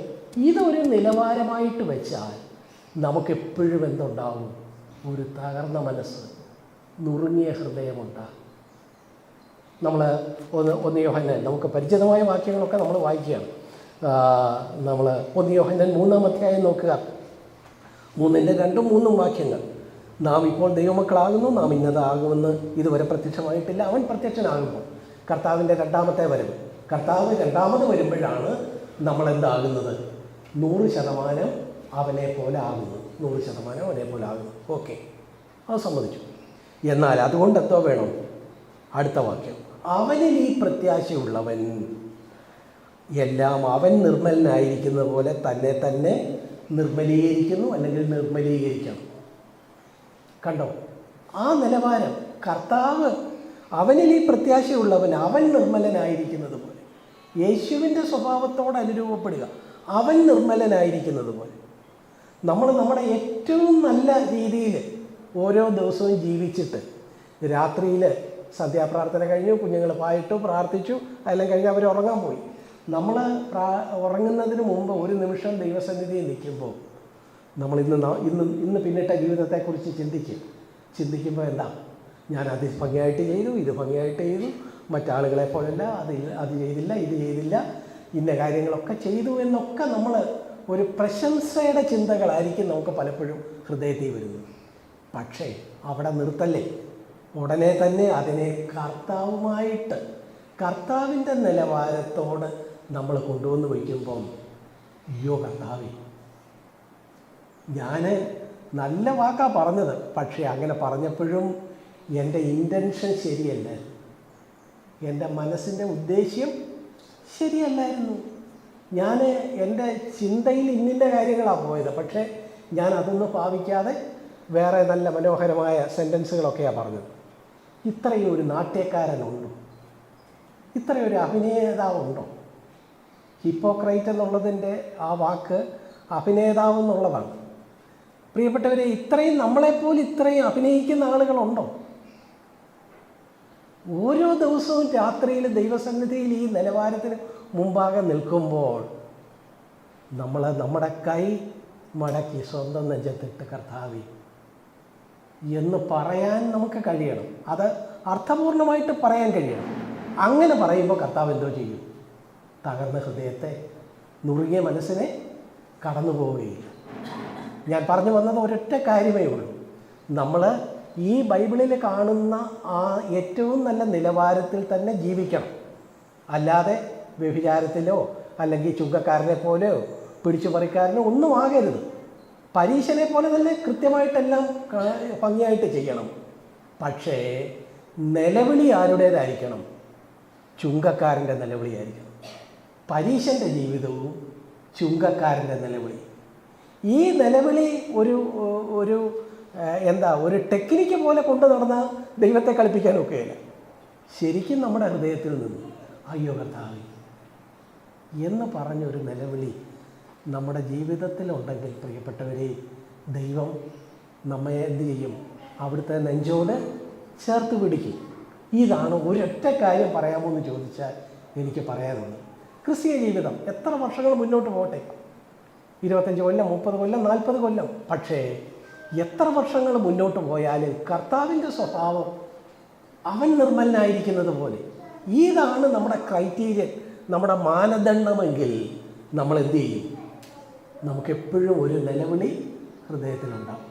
ഇതൊരു നിലവാരമായിട്ട് വെച്ചാൽ നമുക്കെപ്പോഴും എന്തുണ്ടാവും? ഒരു തകർന്ന മനസ്സ്, നുറുങ്ങിയ ഹൃദയമുണ്ടാകും. നമ്മൾ ഒന്ന് യോഹന്നാൻ, നമുക്ക് പരിചിതമായ വാക്യങ്ങളൊക്കെ നമ്മൾ വായിക്കുകയാണ്. നമ്മൾ 1 യോഹന്നാൻ 3-ാം അധ്യായം നോക്കുക. 3-ന്റെ 2-3 വാക്യങ്ങൾ. നാം ഇപ്പോൾ ദൈവമക്കളാകുന്നു, നാം ഇന്നതാകുമെന്ന് ഇതുവരെ പ്രത്യക്ഷമായിട്ടില്ല. അവൻ പ്രത്യക്ഷനാകുമ്പോൾ കർത്താവിൻ്റെ രണ്ടാമത്തെ വരവ്, കർത്താവ് രണ്ടാമത് വരുമ്പോഴാണ് നമ്മളെന്താകുന്നത്? 100% അവനെ പോലെ ആകുന്നു. 100% അവനെ പോലെ ആകുന്നു. ഓക്കെ, അത് സമ്മതിച്ചു. എന്നാൽ അതുകൊണ്ട് എന്തോ വേണം? അടുത്ത വാക്യം, അവനിൽ ഈ പ്രത്യാശയുള്ളവൻ എല്ലാം അവൻ നിർമ്മലനായിരിക്കുന്ന പോലെ തന്നെ തന്നെ നിർമ്മലീകരിക്കുന്നു, അല്ലെങ്കിൽ നിർമ്മലീകരിക്കണം. കണ്ടോ ആ നിലവാരം? കർത്താവ് അവനിൽ ഈ പ്രത്യാശയുള്ളവൻ അവൻ നിർമ്മലനായിരിക്കുന്നത് പോലെ, യേശുവിൻ്റെ സ്വഭാവത്തോട് അനുരൂപപ്പെടുക. അവൻ നിർമ്മലനായിരിക്കുന്നത് പോലെ നമ്മൾ നമ്മുടെ ഏറ്റവും നല്ല രീതിയിൽ ഓരോ ദിവസവും ജീവിച്ചിട്ട് രാത്രിയിൽ സന്ധ്യാപ്രാർത്ഥന കഴിഞ്ഞു, കുഞ്ഞുങ്ങൾ പായിട്ടു, പ്രാർത്ഥിച്ചു, അതെല്ലാം കഴിഞ്ഞ് അവർ ഉറങ്ങാൻ പോയി. നമ്മൾ ഉറങ്ങുന്നതിന് മുമ്പ് ഒരു നിമിഷം ദൈവസന്നിധിയിൽ നിൽക്കുമ്പോൾ നമ്മൾ ഇന്ന് പിന്നിട്ട ജീവിതത്തെക്കുറിച്ച് ചിന്തിക്കുമ്പോൾ എന്താ, ഞാൻ അത് ഭംഗിയായിട്ട് ചെയ്തു, ഇത് ഭംഗിയായിട്ട് ചെയ്തു, മറ്റാളുകളെ പോലല്ല, അത് ചെയ്തില്ല, ഇത് ചെയ്തില്ല, ഇന്ന കാര്യങ്ങളൊക്കെ ചെയ്തു എന്നൊക്കെ നമ്മൾ ഒരു പ്രശംസയുടെ ചിന്തകളായിരിക്കും നമുക്ക് പലപ്പോഴും ഹൃദയത്തിൽ വരുന്നത്. പക്ഷേ അവിടെ നിർത്തല്ലേ, ഉടനെ തന്നെ അതിനെ കർത്താവുമായിട്ട്, കർത്താവിൻ്റെ നിലവാരത്തോട് നമ്മൾ കൊണ്ടുവന്ന് വയ്ക്കുമ്പം, അയ്യോ കർത്താവേ, ഞാൻ നല്ല വാക്കാ പറഞ്ഞത്, പക്ഷേ അങ്ങനെ പറഞ്ഞപ്പോഴും എൻ്റെ ഇൻറ്റൻഷൻ ശരിയല്ല, എൻ്റെ മനസ്സിൻ്റെ ഉദ്ദേശ്യം ശരിയല്ലായിരുന്നു. ഞാൻ എൻ്റെ ചിന്തയിൽ ഇന്നിൻ്റെ കാര്യങ്ങളാണ് പോയത്, പക്ഷേ ഞാൻ അതൊന്നും ഭാവിക്കാതെ വേറെ നല്ല മനോഹരമായ സെൻറ്റൻസുകളൊക്കെയാണ് പറഞ്ഞത്. ഇത്രയും ഒരു നാട്യക്കാരനുണ്ടോ? ഇത്രയൊരു അഭിനേതാവുണ്ടോ? ഹിപ്പോക്രൈറ്റ് എന്നുള്ളതിൻ്റെ ആ വാക്ക് അഭിനേതാവ് എന്നുള്ളതാണ്. പ്രിയപ്പെട്ടവരെ, ഇത്രയും നമ്മളെപ്പോലെ ഇത്രയും അഭിനയിക്കുന്ന ആളുകളുണ്ടോ? ഓരോ ദിവസവും രാത്രിയിൽ ദൈവസന്നിധിയിൽ ഈ നിലവാരത്തിന് മുമ്പാകെ നിൽക്കുമ്പോൾ നമ്മുടെ കൈ മടക്കി സ്വന്തം നെഞ്ചത്തിട്ട് കർത്താവേ എന്ന് പറയാൻ നമുക്ക് കഴിയണം. അത് അർത്ഥപൂർണമായിട്ട് പറയാൻ കഴിയണം. അങ്ങനെ പറയുമ്പോൾ കർത്താവ് എന്തോ ചെയ്യും? തകർന്ന ഹൃദയത്തെ, നുറുങ്ങിയ മനസ്സിനെ കടന്നു പോവുകയില്ല. ഞാൻ പറഞ്ഞു വന്നത് ഒരൊറ്റ കാര്യമേ ഉള്ളൂ. നമ്മൾ ഈ ബൈബിളിൽ കാണുന്ന ആ ഏറ്റവും നല്ല നിലവാരത്തിൽ തന്നെ ജീവിക്കണം. അല്ലാതെ വ്യഭിചാരത്തിലോ അല്ലെങ്കിൽ ചുങ്കക്കാരനെ പോലെയോ പിടിച്ചുപറിക്കാരനോ ഒന്നും ആകരുത്. പരീശനെ പോലെ തന്നെ കൃത്യമായിട്ടെല്ലാം ഭംഗിയായിട്ട് ചെയ്യണം. പക്ഷേ നിലവിളി ആരുടേതായിരിക്കണം? ചുങ്കക്കാരൻ്റെ നിലവിളിയായിരിക്കണം. പരീശൻ്റെ ജീവിതവും ചുങ്കക്കാരൻ്റെ നിലവിളി. ഈ നിലവിളി ഒരു ടെക്നിക്ക് പോലെ കൊണ്ടു നടന്നാൽ ദൈവത്തെ കളിപ്പിക്കാൻ ഒക്കെയില്ല. ശരിക്കും നമ്മുടെ ഹൃദയത്തിൽ നിന്ന് അയ്യോ കർത്താവേ എന്ന് പറഞ്ഞൊരു നിലവിളി നമ്മുടെ ജീവിതത്തിലുണ്ടെങ്കിൽ, പ്രിയപ്പെട്ടവരെ, ദൈവം നമ്മെ എന്ത് ചെയ്യും? അവിടുത്തെ നെഞ്ചോട് ചേർത്ത് പിടിക്കും. ഇതാണ് ഒരൊറ്റ കാര്യം പറയാമോ എന്ന് ചോദിച്ചാൽ എനിക്ക് പറയാനുള്ളത്. ക്രിസ്തീയ ജീവിതം എത്ര വർഷങ്ങൾ മുന്നോട്ട് പോകട്ടെ, 25 കൊല്ലം, 30 കൊല്ലം, 40 കൊല്ലം, പക്ഷേ എത്ര വർഷങ്ങൾ മുന്നോട്ട് പോയാലും കർത്താവിൻ്റെ സ്വഭാവം അവൻ നിർമ്മലനായിരിക്കുന്നത് പോലെ, ഇതാണ് നമ്മുടെ ക്രൈറ്റീരിയൻ, നമ്മുടെ മാനദണ്ഡമെങ്കിൽ നമ്മൾ എന്ത് ചെയ്യും? നമുക്കെപ്പോഴും ഒരു നിലവിളി ഹൃദയത്തിലുണ്ടാവും.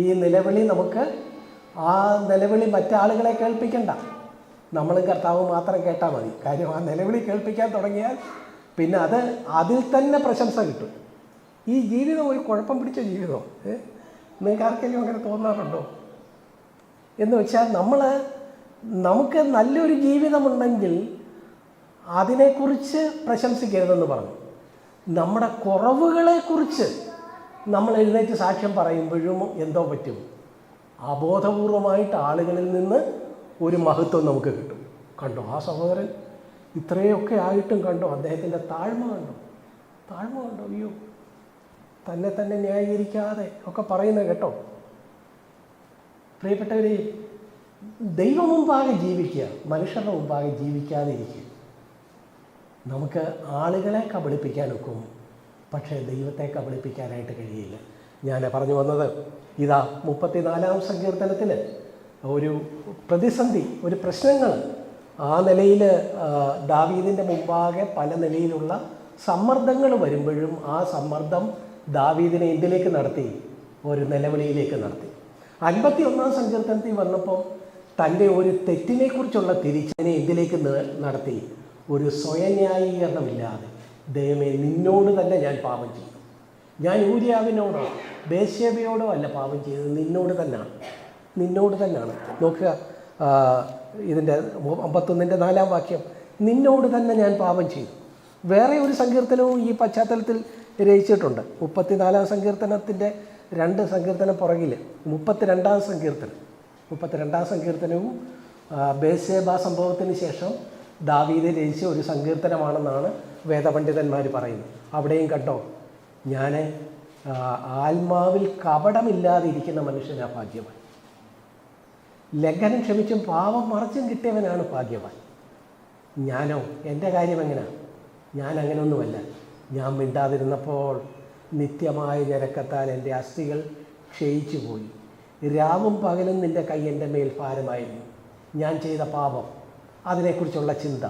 ഈ നിലവിളി നമുക്ക് ആ നിലവിളി മറ്റാളുകളെ കേൾപ്പിക്കണ്ട, നമ്മളും കർത്താവ് മാത്രം കേട്ടാൽ മതി. കാര്യം ആ നിലവിളി കേൾപ്പിക്കാൻ തുടങ്ങിയാൽ പിന്നെ അതിൽ തന്നെ പ്രശംസ കിട്ടും. ഈ ജീവിതം ഒരു കുഴപ്പം പിടിച്ച ജീവിതം. നിങ്ങൾക്ക് ആർക്കെങ്കിലും അങ്ങനെ തോന്നാറുണ്ടോ? എന്ന് വെച്ചാൽ നമുക്ക് നല്ലൊരു ജീവിതമുണ്ടെങ്കിൽ അതിനെക്കുറിച്ച് പ്രശംസിക്കരുതെന്ന് പറഞ്ഞു. നമ്മുടെ കുറവുകളെക്കുറിച്ച് നമ്മൾ എഴുന്നേറ്റ് സാക്ഷ്യം പറയുമ്പോഴും എന്തോ പറ്റും? അബോധപൂർവമായിട്ട് ആളുകളിൽ നിന്ന് ഒരു മഹത്വം നമുക്ക് കിട്ടും. കണ്ടോ ആ സഹോദരൻ ഇത്രയൊക്കെ ആയിട്ടും കണ്ടോ അദ്ദേഹത്തിൻ്റെ താഴ്മ കണ്ടോ? അയ്യോ, തന്നെ ന്യായീകരിക്കാതെ ഒക്കെ പറയുന്നത് കേട്ടോ. പ്രിയപ്പെട്ടവരെ, ദൈവം മുമ്പാകെ ജീവിക്കുക, മനുഷ്യരുടെ മുമ്പാകെ ജീവിക്കാതെ ഇരിക്കുക. നമുക്ക് ആളുകളെ കബളിപ്പിക്കാൻ ഒക്കും, പക്ഷേ ദൈവത്തെ കബളിപ്പിക്കാനായിട്ട് കഴിയില്ല. ഞാൻ പറഞ്ഞു വന്നത് ഇതാ 34-ാം സങ്കീർത്തനത്തിൽ ഒരു പ്രതിസന്ധി, ഒരു പ്രശ്നങ്ങൾ, ആ നിലയിൽ ദാവീദിൻ്റെ മുമ്പാകെ പല നിലയിലുള്ള സമ്മർദ്ദങ്ങൾ വരുമ്പോഴും ആ സമ്മർദ്ദം ദാവീദിനെ എന്തിലേക്ക് നടത്തി? ഒരു നിലവിളിയിലേക്ക് നടത്തി. 51 സങ്കീർത്തനത്തിൽ വന്നപ്പോൾ തൻ്റെ ഒരു തെറ്റിനെക്കുറിച്ചുള്ള തിരിച്ചതിനെ എന്തിലേക്ക് നടത്തി? ഒരു സ്വയന്യായീകരണമില്ലാതെ, ദൈവമേ നിന്നോട് തന്നെ ഞാൻ പാപം ചെയ്തു. ഞാൻ ഊരിയാവിനോടോ ബേശേബയോടോ അല്ല പാപം ചെയ്തത്, നിന്നോട് തന്നെയാണ്. നോക്കുക, ഇതിൻ്റെ 51-ന്റെ 4-ാം വാക്യം, നിന്നോട് തന്നെ ഞാൻ പാപം ചെയ്തു. വേറെ ഒരു സങ്കീർത്തനവും ഈ പശ്ചാത്തലത്തിൽ രചിച്ചിട്ടുണ്ട്. 34-ാം സങ്കീർത്തനത്തിൻ്റെ 2 സങ്കീർത്തനം പുറകിൽ 32-ാം സങ്കീർത്തനവും ബേശേബ സംഭവത്തിന് ശേഷം ദാവീദ് രചിച്ച ഒരു സങ്കീർത്തനമാണെന്നാണ് വേദപണ്ഡിതന്മാർ പറയുന്നത്. അവിടെയും കണ്ടോ, ഞാൻ ആത്മാവിൽ കപടമില്ലാതിരിക്കുന്ന മനുഷ്യനാണ് ഭാഗ്യവാൻ. ലംഘനം ക്ഷമിച്ചും പാപം മറച്ചും കിട്ടിയവനാണ് ഭാഗ്യവാൻ. ഞാനോ, എൻ്റെ കാര്യം എങ്ങനെയാണ്? ഞാൻ അങ്ങനെയൊന്നുമല്ല. ഞാൻ മിണ്ടാതിരുന്നപ്പോൾ നിത്യമായ ഞരക്കത്താൽ എൻ്റെ അസ്ഥികൾ ക്ഷയിച്ചു പോയി. രാവും പകലും നിൻ്റെ കൈ എൻ്റെ മേൽ ഭാരമായിരുന്നു. ഞാൻ ചെയ്ത പാപം, അതിനെക്കുറിച്ചുള്ള ചിന്ത,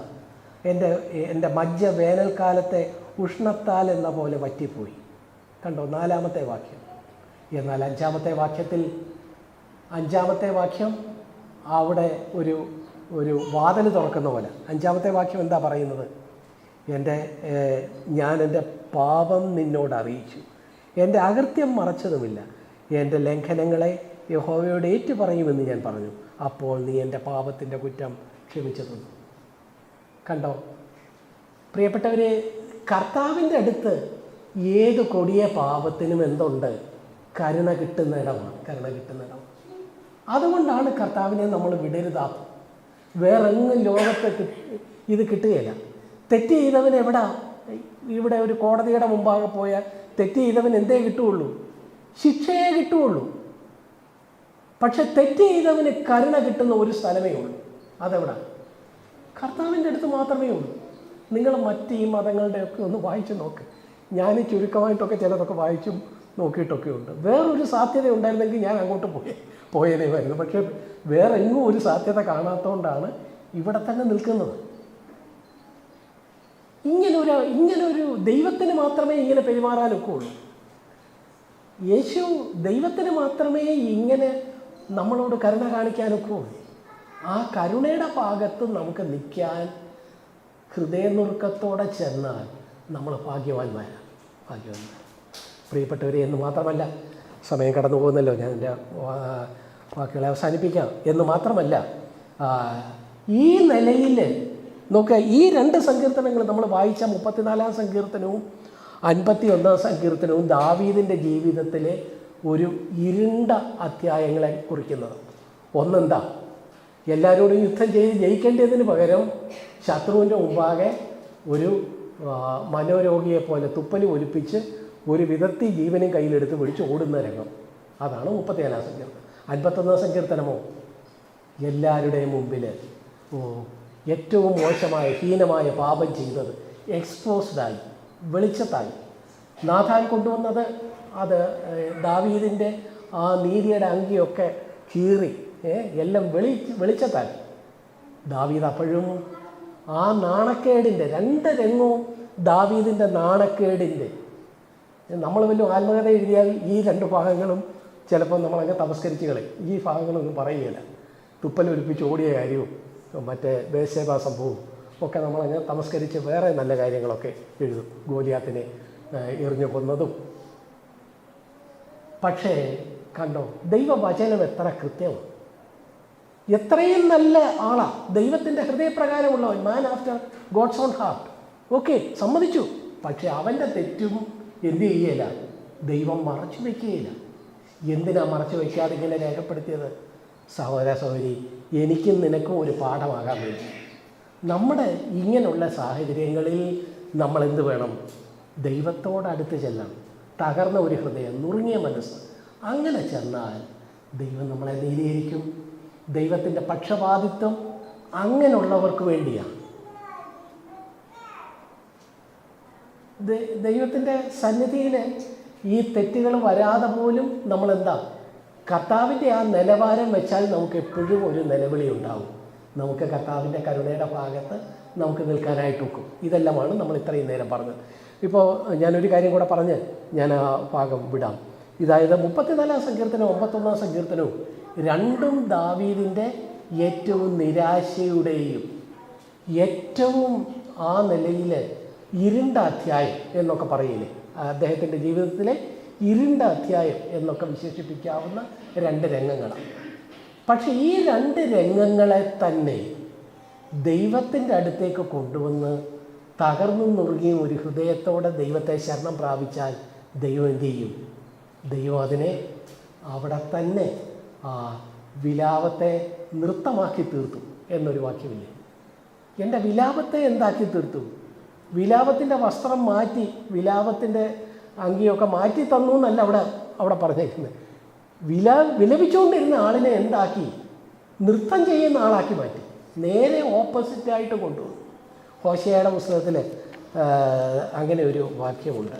എൻ്റെ മജ്ജ വേനൽക്കാലത്തെ ഉഷ്ണത്താൽ എന്ന പോലെ വറ്റിപ്പോയി. കണ്ടോ 4-ാമത്തെ വാക്യം. എന്നാൽ 5-ാമത്തെ വാക്യം അവിടെ ഒരു വാതിൽ തുറക്കുന്ന പോലെ. 5-ാമത്തെ വാക്യം എന്താ പറയുന്നത്? ഞാൻ എൻ്റെ പാപം നിന്നോട് അറിയിച്ചു, എൻ്റെ അകൃത്യം മറച്ചതുമില്ല. എൻ്റെ ലംഘനങ്ങളെ യഹോവയോട് ഏറ്റുപറയുമെന്ന് ഞാൻ പറഞ്ഞു. അപ്പോൾ നീ എൻ്റെ പാപത്തിൻ്റെ കുറ്റം ക്ഷമിച്ചു തന്നു. കണ്ടോ പ്രിയപ്പെട്ടവരെ, കർത്താവിൻ്റെ അടുത്ത് ഏത് കൊടിയ പാപത്തിനും എന്തുണ്ട്? കരുണ കിട്ടുന്ന ഇടമാണ്. അതുകൊണ്ടാണ് കർത്താവിനെ നമ്മൾ വിടരുതാത്തത്. വേറെങ്ങും ലോകത്ത് ഇത് കിട്ടുകയില്ല. തെറ്റ് ചെയ്തവൻ എവിടാ? ഇവിടെ ഒരു കോടതിയുടെ മുമ്പാകെ പോയാൽ തെറ്റ് ചെയ്തവൻ എന്തേ കിട്ടുകയുള്ളൂ? ശിക്ഷയെ കിട്ടുകയുള്ളൂ. പക്ഷെ തെറ്റ് ചെയ്തവന് കരുണ കിട്ടുന്ന ഒരു സ്ഥലമേ ഉള്ളൂ. അതെവിടാ? കർത്താവിൻ്റെ അടുത്ത് മാത്രമേ ഉള്ളൂ. നിങ്ങൾ മറ്റ് ഈ മതങ്ങളുടെയൊക്കെ ഒന്ന് വായിച്ച് നോക്ക്. ഞാൻ ചുരുക്കമായിട്ടൊക്കെ ചിലതൊക്കെ വായിച്ചും നോക്കിയിട്ടൊക്കെ ഉണ്ട്. വേറൊരു സാധ്യത ഉണ്ടായിരുന്നെങ്കിൽ ഞാൻ അങ്ങോട്ട് പോയേനേ വരുന്നു. പക്ഷേ വേറെ എങ്ങും ഒരു സാധ്യത കാണാത്തതുകൊണ്ടാണ് ഇവിടെ തന്നെ നിൽക്കുന്നത്. ഇങ്ങനൊരു ദൈവത്തിന് മാത്രമേ ഇങ്ങനെ പെരുമാറാനൊക്കെ ഉള്ളൂ. യേശു ദൈവത്തിന് മാത്രമേ ഇങ്ങനെ നമ്മളോട് കരുണ കാണിക്കാനൊക്കെ ഉള്ളൂ. ആ കരുണയുടെ ഭാഗത്ത് നമുക്ക് നിൽക്കാൻ ഹൃദയനുറുക്കത്തോടെ ചെന്നാൽ നമ്മൾ ഭാഗ്യവാന്മാരാണ്. പ്രിയപ്പെട്ടവരെ, എന്ന് മാത്രമല്ല, സമയം കടന്നു പോകുന്നല്ലോ, ഞാൻ എൻ്റെ വാക്കുകളെ അവസാനിപ്പിക്കാം. എന്ന് മാത്രമല്ല, ഈ നിലയിൽ നോക്കുക, ഈ 2 സങ്കീർത്തനങ്ങൾ നമ്മൾ വായിച്ച 34-ാം സങ്കീർത്തനവും 51-ാം സങ്കീർത്തനവും ദാവീദിൻ്റെ ജീവിതത്തിലെ ഒരു ഇരുണ്ട അധ്യായങ്ങളെ കുറിക്കുന്നത്. ഒന്നെന്താ? എല്ലാവരോടും യുദ്ധം ചെയ്ത് ജയിക്കേണ്ടതിന് പകരം ശത്രുവിൻ്റെ മുമ്പാകെ ഒരു മനോരോഗിയെപ്പോലെ തുപ്പലി ഒലിപ്പിച്ച് ഒരു വിധത്തിൽ ജീവനും കയ്യിലെടുത്ത് പിടിച്ച് ഓടുന്ന രംഗം. അതാണ് 34-ാം സങ്കീർത്തനം. 51-ാം സങ്കീർത്തനമോ എല്ലാവരുടെയും മുമ്പിൽ ഏറ്റവും മോശമായ ഹീനമായ പാപം ചെയ്തത് എക്സ്പോസ്ഡായി, വെളിച്ചത്തായി. നാഥാൻ കൊണ്ടുവന്നത് അത് ദാവീദിൻ്റെ ആ നീതിയുടെ അങ്കിയൊക്കെ കീറി എല്ലാം വെളിച്ചത്തായി. ദാവീദ് അപ്പോഴും ആ നാണക്കേടിൻ്റെ 2 രംഗവും ദാവീദിൻ്റെ നാണക്കേടിൻ്റെ, നമ്മൾ വല്ല ആത്മകഥ എഴുതിയാൽ ഈ 2 ഭാഗങ്ങളും ചിലപ്പോൾ നമ്മളങ്ങ് തമസ്കരിച്ച് കളയും. ഈ ഭാഗങ്ങളൊന്നും പറയുകയില്ല. തുപ്പലൊലിപ്പിച്ച് ഓടിയ കാര്യവും മറ്റേ ബേശേബ സംഭവവും ഒക്കെ നമ്മളങ്ങ് തമസ്കരിച്ച് വേറെ നല്ല കാര്യങ്ങളൊക്കെ എഴുതും. ഗോലിയാത്തിനെ എറിഞ്ഞു കൊന്നതും. പക്ഷേ കണ്ടോ, ദൈവവചനം എത്ര കൃത്യമാണ്. എത്രയും നല്ല ആളാണ്. ദൈവത്തിൻ്റെ ഹൃദയപ്രകാരമുള്ളവൻ, man after God's own heart. Okay, സമ്മതിച്ചു. പക്ഷെ അവൻ്റെ തെറ്റും എന്ത് ചെയ്യല? ദൈവം മറച്ചു വയ്ക്കുകയില്ല. എന്തിനാ മറച്ചു വയ്ക്കാതെ ഇങ്ങനെ രേഖപ്പെടുത്തിയത്? സഹോദര സഹോദരി, എനിക്കും നിനക്കും ഒരു പാഠമാകാൻ വേണ്ടി. നമ്മുടെ ഇങ്ങനെയുള്ള സാഹചര്യങ്ങളിൽ നമ്മൾ എന്ത് വേണം? ദൈവത്തോടടുത്ത് ചെല്ലണം. തകർന്ന ഒരു ഹൃദയം, നുറുങ്ങിയ മനസ്സ്, അങ്ങനെ ചെന്നാൽ ദൈവം നമ്മളെ നീതീകരിക്കും. ദൈവത്തിൻ്റെ പക്ഷപാതിത്വം അങ്ങനെയുള്ളവർക്ക് വേണ്ടിയാണ്. ദൈവത്തിൻ്റെ സന്നിധിയിൽ ഈ തെറ്റുകൾ വരാതെ പോലും നമ്മളെന്താ, കർത്താവിൻ്റെ ആ നിലവാരം വെച്ചാൽ നമുക്ക് എപ്പോഴും ഒരു നിലവിളി ഉണ്ടാവും. നമുക്ക് കർത്താവിൻ്റെ കരുണയുടെ ഭാഗത്ത് നമുക്ക് നിൽക്കാനായിട്ടൊക്കും. ഇതെല്ലാമാണ് നമ്മൾ ഇത്രയും നേരം പറഞ്ഞത്. ഇപ്പോൾ ഞാനൊരു കാര്യം കൂടെ പറഞ്ഞ് ഞാൻ ആ ഭാഗം വിടാം. ഇതായത് 34 സങ്കീർത്തനവും 51 സങ്കീർത്തനവും രണ്ടും ദാവീദിൻ്റെ ഏറ്റവും നിരാശയുടെയും ഏറ്റവും ആ നിലയിൽ ഇരുണ്ട അധ്യായം എന്നൊക്കെ പറയില്ലേ, അദ്ദേഹത്തിൻ്റെ ജീവിതത്തിലെ ഇരുണ്ട അധ്യായം എന്നൊക്കെ വിശേഷിപ്പിക്കാവുന്ന 2 രംഗങ്ങളാണ്. പക്ഷെ ഈ 2 രംഗങ്ങളെ തന്നെ ദൈവത്തിൻ്റെ അടുത്തേക്ക് കൊണ്ടുവന്ന് തകർന്നു നുറുകിയും ഒരു ഹൃദയത്തോടെ ദൈവത്തെ ശരണം പ്രാപിച്ചാൽ ദൈവം എന്ത് ചെയ്യും? ദൈവം അതിനെ അവിടെ തന്നെ ആ വിലാപത്തെ നൃത്തമാക്കി തീർത്തു എന്നൊരു വാക്യമില്ലേ? എൻ്റെ വിലാപത്തെ എന്താക്കി തീർത്തു? വിലാപത്തിൻ്റെ വസ്ത്രം മാറ്റി, വിലാപത്തിൻ്റെ അങ്കിയൊക്കെ മാറ്റി തന്നു എന്നല്ല അവിടെ പറഞ്ഞേക്കുന്നത്. വിലപിച്ചുകൊണ്ടിരുന്ന ആളിനെ എന്താക്കി? നൃത്തം ചെയ്യുന്ന ആളാക്കി മാറ്റി. നേരെ ഓപ്പോസിറ്റായിട്ട് കൊണ്ടുവന്നു. ഹോശേയയുടെ പുസ്തകത്തിൽ അങ്ങനെ ഒരു വാക്യമുണ്ട്.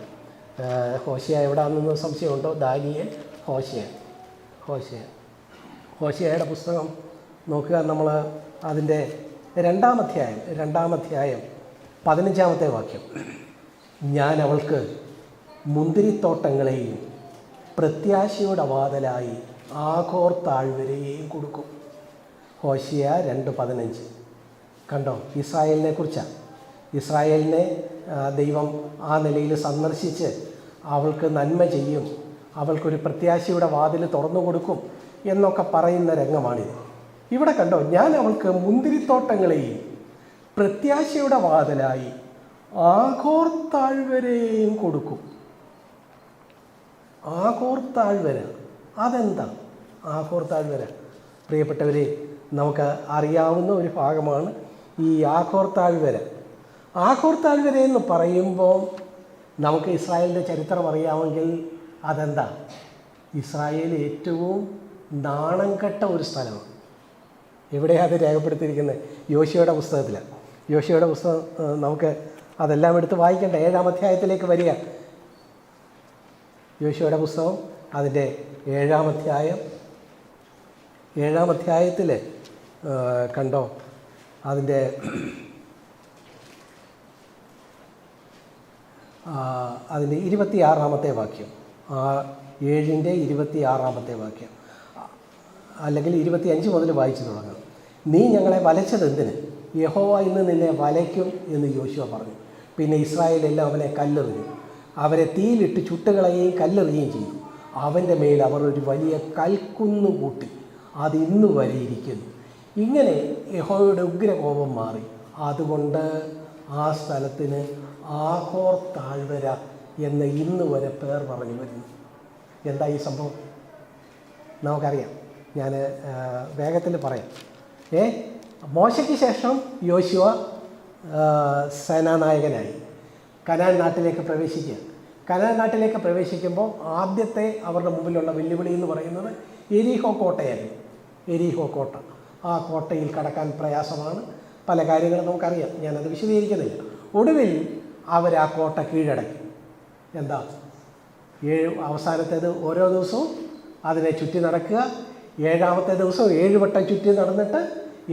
ഹോശേയ എവിടെയാണെന്ന് സംശയമുണ്ടോ? ദാനിയേൽ, ഹോശേയയുടെ പുസ്തകം നോക്കുക. നമ്മൾ അതിൻ്റെ 2-ാം അധ്യായം 15-ാമത്തെ വാക്യം. ഞാൻ അവൾക്ക് മുന്തിരിത്തോട്ടങ്ങളെയും പ്രത്യാശയുടെ വാതിലായി ആഘോർ താഴ്വരയെയും കൊടുക്കും. ഹോശേയ 2:15. കണ്ടോ, ഇസ്രായേലിനെ കുറിച്ചാണ്. ഇസ്രായേലിനെ ദൈവം ആ നിലയിൽ സന്ദർശിച്ച് അവൾക്ക് നന്മ ചെയ്യും, അവൾക്കൊരു പ്രത്യാശയുടെ വാതിൽ തുറന്നു കൊടുക്കും എന്നൊക്കെ പറയുന്ന രംഗമാണിത്. ഇവിടെ കണ്ടോ, ഞാൻ അവൾക്ക് മുന്തിരിത്തോട്ടങ്ങളെയും പ്രത്യാശയുടെ വാതിലായി ആഘോർ താഴ്വരയെയും കൊടുക്കും. ആഘോർ താഴ്വര അതെന്താ? ആഘോർ താഴ്വര പ്രിയപ്പെട്ടവരെ, നമുക്ക് അറിയാവുന്ന ഒരു ഭാഗമാണ് ഈ ആഘോർ താഴ്വര. ആഘോർ താഴ്വര എന്ന് പറയുമ്പോൾ നമുക്ക് ഇസ്രായേലിൻ്റെ ചരിത്രം അറിയാമെങ്കിൽ അതെന്താ? ഇസ്രായേൽ ഏറ്റവും നാണം കെട്ട ഒരു സ്ഥലമാണ്. എവിടെയാണ് അത് രേഖപ്പെടുത്തിയിരിക്കുന്നത്? യോശുവയുടെ പുസ്തകത്തിലാണ്. യോശുവയുടെ പുസ്തകം നമുക്ക് അതെല്ലാം എടുത്ത് വായിക്കേണ്ട. 7-ാം അധ്യായത്തിലേക്ക് വരിക. യോശുവയുടെ പുസ്തകം അതിൻ്റെ 7-ാം അധ്യായത്തിൽ കണ്ടോ, അതിൻ്റെ 26-ാമത്തെ വാക്യം, 7-ന്റെ 26-ാമത്തെ വാക്യം, അല്ലെങ്കിൽ 25 മുതൽ വായിച്ചു തുടങ്ങാം. നീ ഞങ്ങളെ വലച്ചതെന്തിന്? യഹോവ ഇന്ന് നിന്നെ വലയ്ക്കും എന്ന് യോശുവ പറഞ്ഞു. പിന്നെ ഇസ്രായേലെല്ലാം അവനെ കല്ലെറിഞ്ഞു. അവരെ തീയിലിട്ട് ചുട്ടുകളയുകയും കല്ലെറിയുകയും ചെയ്തു. അവൻ്റെ മേൽ അവർ ഒരു വലിയ കൽക്കുന്ന് കൂട്ടി, അത് ഇന്ന് വരെ ഇരിക്കുന്നു. ഇങ്ങനെ യഹോവയുടെ ഉഗ്രകോപം മാറി. അതുകൊണ്ട് ആ സ്ഥലത്തിന് ആഘോർ താഴ്വര എന്ന് ഇന്ന് വരെ പേർ പറഞ്ഞു വരുന്നു. എന്താ ഈ സംഭവം? നമുക്കറിയാം. ഞാൻ വേഗത്തിൽ പറയാം. മോശയ്ക്ക് ശേഷം യോശുവ സേനാനായകനായി കനാൻ നാട്ടിലേക്ക് പ്രവേശിക്കുക. കനാൻ നാട്ടിലേക്ക് പ്രവേശിക്കുമ്പോൾ ആദ്യത്തെ അവരുടെ മുമ്പിലുള്ള വെല്ലുവിളി എന്ന് പറയുന്നത് എരീഹോ കോട്ടയായിരുന്നു. എരീഹോ കോട്ട. ആ കോട്ടയിൽ കടക്കാൻ പ്രയാസമാണ്. പല കാര്യങ്ങളും നമുക്കറിയാം, ഞാനത് വിശദീകരിക്കുന്നില്ല. ഒടുവിൽ അവർ ആ കോട്ട കീഴടക്കി. എന്താ? അവസാനത്തേത് ഓരോ ദിവസവും അതിനെ ചുറ്റി നടക്കുക. 7-ാമത്തെ ദിവസം 7 വട്ടം ചുറ്റി നടന്നിട്ട്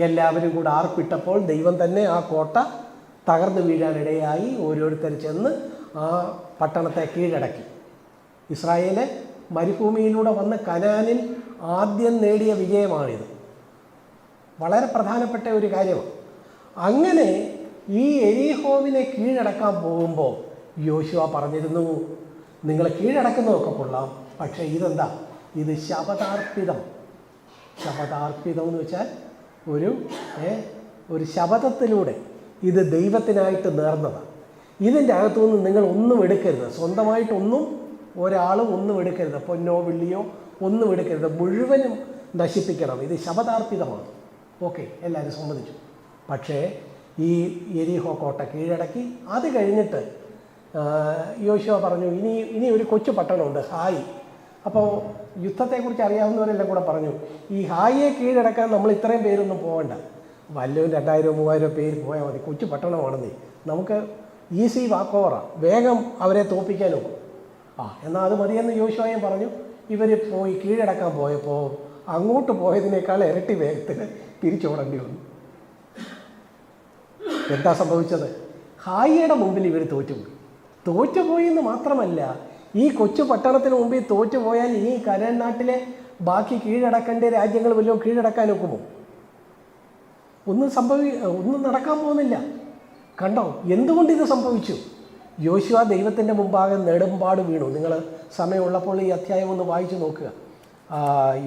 എല്ലാവരും കൂടെ ആർപ്പിട്ടപ്പോൾ ദൈവം തന്നെ ആ കോട്ട തകർന്നു വീഴാനിടയായി. ഓരോരുത്തർ ചെന്ന് ആ പട്ടണത്തെ കീഴടക്കി. ഇസ്രായേല് മരുഭൂമിയിലൂടെ വന്ന് കനാനിൽ ആദ്യം നേടിയ വിജയമാണിത്. വളരെ പ്രധാനപ്പെട്ട ഒരു കാര്യമാണ്. അങ്ങനെ ഈ എരീഹോവിനെ കീഴടക്കാൻ പോകുമ്പോൾ യോശുവ പറഞ്ഞിരുന്നു, നിങ്ങൾ കീഴടക്കുന്നതൊക്കെ കൊള്ളാം, പക്ഷേ ഇതെന്താ? ഇത് ശപഥാർപ്പിതം. ശപഥാർപ്പിതം എന്ന് വെച്ചാൽ ഒരു ശപഥത്തിലൂടെ ഇത് ദൈവത്തിനായിട്ട് നേർന്നതാണ്. ഇതിൻ്റെ അകത്തുനിന്ന് നിങ്ങൾ ഒന്നും എടുക്കരുത്, സ്വന്തമായിട്ടൊന്നും ഒരാളും ഒന്നും എടുക്കരുത്, പൊന്നോ വെള്ളിയോ ഒന്നും എടുക്കരുത്, മുഴുവനും നശിപ്പിക്കണം. ഇത് ശപഥാർപ്പിതമാണ്. ഓക്കെ, എല്ലാവരും സമ്മതിച്ചു. പക്ഷേ ഈ എരീഹോ കോട്ട കീഴടക്കി. അത് കഴിഞ്ഞിട്ട് യോശുവ പറഞ്ഞു, ഇനി ഒരു കൊച്ചു പട്ടണമുണ്ട്, ഹായ്. അപ്പോൾ യുദ്ധത്തെക്കുറിച്ച് അറിയാവുന്നവരെല്ലാം കൂടെ പറഞ്ഞു, ഈ ഹായിയെ കീഴടക്കാൻ നമ്മൾ ഇത്രയും പേരൊന്നും പോകണ്ട, വല്ലതും 2000-3000 പേര് പോയാൽ മതി, കൊച്ചു പട്ടണമാണെന്നേ, നമുക്ക് ഈസി വാക്ക് ഓവറാണ്, വേഗം അവരെ തോൽപ്പിക്കാനും. എന്നാൽ അത് മതിയെന്ന് യോശുവയും പറഞ്ഞു. ഇവർ പോയി കീഴടക്കാൻ പോയപ്പോൾ അങ്ങോട്ട് പോയതിനേക്കാൾ ഇരട്ടി വേഗത്തിൽ തിരിച്ചോടേണ്ടി വന്നു. എന്താ സംഭവിച്ചത്? ഹായിയുടെ മുമ്പിൽ ഇവർ തോറ്റുപോയി എന്ന് മാത്രമല്ല, ഈ കൊച്ചു പട്ടണത്തിന് മുമ്പിൽ തോറ്റുപോയാൽ ഇനി കരൻ നാട്ടിലെ ബാക്കി കീഴടക്കേണ്ട രാജ്യങ്ങൾ വല്ലതും കീഴടക്കാൻ ഒക്കുമോ? ഒന്നും നടക്കാൻ പോകുന്നില്ല. കണ്ടോ എന്തുകൊണ്ട് ഇത് സംഭവിച്ചു? യോശുവ ദൈവത്തിൻ്റെ മുമ്പാകെ നെടുമ്പാട് വീണു. നിങ്ങൾ സമയമുള്ളപ്പോൾ ഈ അധ്യായം ഒന്ന് വായിച്ചു നോക്കുക.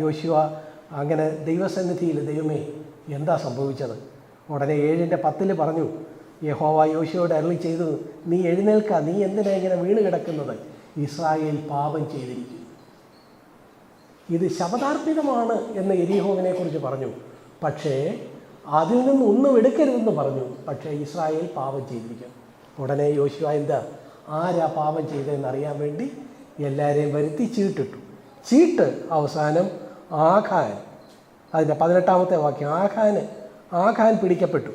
യോശുവ അങ്ങനെ ദൈവസന്നിധിയിൽ, ദൈവമേ എന്താ സംഭവിച്ചത്? ഉടനെ 7:10 പറഞ്ഞു, യഹോവ യോശുവയോട് അരുളി ചെയ്തു, നീ എഴുന്നേൽക്ക, നീ എന്തിനാ ഇങ്ങനെ വീണ് കിടക്കുന്നത്? ഇസ്രായേൽ പാപം ചെയ്തിരിക്കുന്നു. ഇത് ശപഥാർപ്പിതമാണ് എന്ന് യെരിഹോവിനെ കുറിച്ച് പറഞ്ഞു. പക്ഷേ അതിൽ നിന്ന് ഒന്നും എടുക്കരുതെന്ന് പറഞ്ഞു. പക്ഷേ ഇസ്രായേൽ പാപം ചെയ്തിരിക്കുന്നു. ഉടനെ യോശുവ എന്താ, ആരാ പാപം ചെയ്തതെന്ന് അറിയാൻ വേണ്ടി എല്ലാവരെയും വരുത്തി ചീട്ടിട്ടു. ചീട്ട് അവസാനം ആഖാൻ, അതിൻ്റെ 18-ാമത്തെ വാക്യം, ആഖാൻ പിടിക്കപ്പെട്ടു.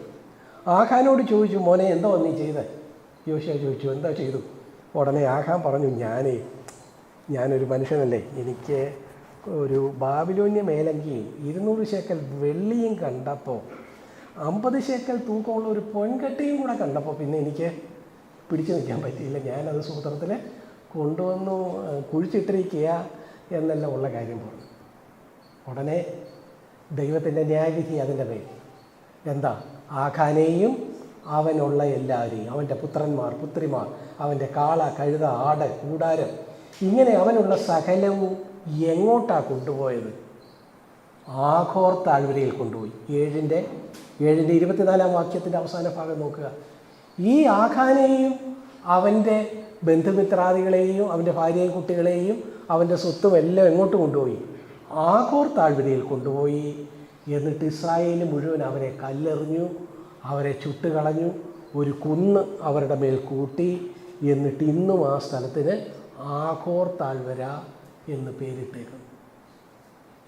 ആഖാനോട് ചോദിച്ചു, മോനെ എന്താ നീ ചെയ്തത്? യോശുവ ചോദിച്ചു, എന്താ ചെയ്തു? ഉടനെ ആഖാൻ പറഞ്ഞു, ഞാനൊരു മനുഷ്യനല്ലേ, എനിക്ക് ഒരു ബാബിലോന്യ മേലങ്കിയും 200 ശേക്കൽ വെള്ളിയും കണ്ടപ്പോൾ 50 ശേക്കൽ തൂക്കമുള്ള ഒരു പൊൻകട്ടിയും കൂടെ കണ്ടപ്പോൾ പിന്നെ എനിക്ക് പിടിച്ചു നിൽക്കാൻ പറ്റിയില്ല. ഞാനത് സൂത്രത്തിൽ കൊണ്ടുവന്നു കുഴിച്ചിട്ടിരിക്കുക എന്നെല്ലാം ഉള്ള കാര്യം പറഞ്ഞു. ഉടനെ ദൈവത്തിൻ്റെ ന്യായവിധി അതിൻ്റെ പേര് എന്താ? ആഖാനെയും അവനുള്ള എല്ലാവരെയും, അവൻ്റെ പുത്രന്മാർ, പുത്രിമാർ, അവൻ്റെ കാള, കഴുത, ആട്, കൂടാരം, ഇങ്ങനെ അവനുള്ള സകലവും എങ്ങോട്ടാണ് കൊണ്ടുപോയത്? ആഖോർ താഴ്വരയിൽ കൊണ്ടുപോയി. 7-ന്റെ 24-ാം വാക്യത്തിൻ്റെ അവസാന ഭാഗം നോക്കുക. ഈ ആഖാനെയും അവൻ്റെ ബന്ധുമിത്രാദികളെയും അവൻ്റെ ഭാര്യയും കുട്ടികളെയും അവൻ്റെ സ്വത്തും എല്ലാം എങ്ങോട്ട് കൊണ്ടുപോയി? ആഖോർ താഴ്വരയിൽ കൊണ്ടുപോയി. എന്നിട്ട് ഇസ്രായേൽ മുഴുവൻ അവരെ കല്ലെറിഞ്ഞു, അവരെ ചുട്ടുകളഞ്ഞു, ഒരു കുന്ന് അവരുടെ മേൽ കൂട്ടി. എന്നിട്ട് ഇന്നും ആ സ്ഥലത്തിന് ആഖോർ താഴ്വര എന്ന് പേരിട്ടേക്കും.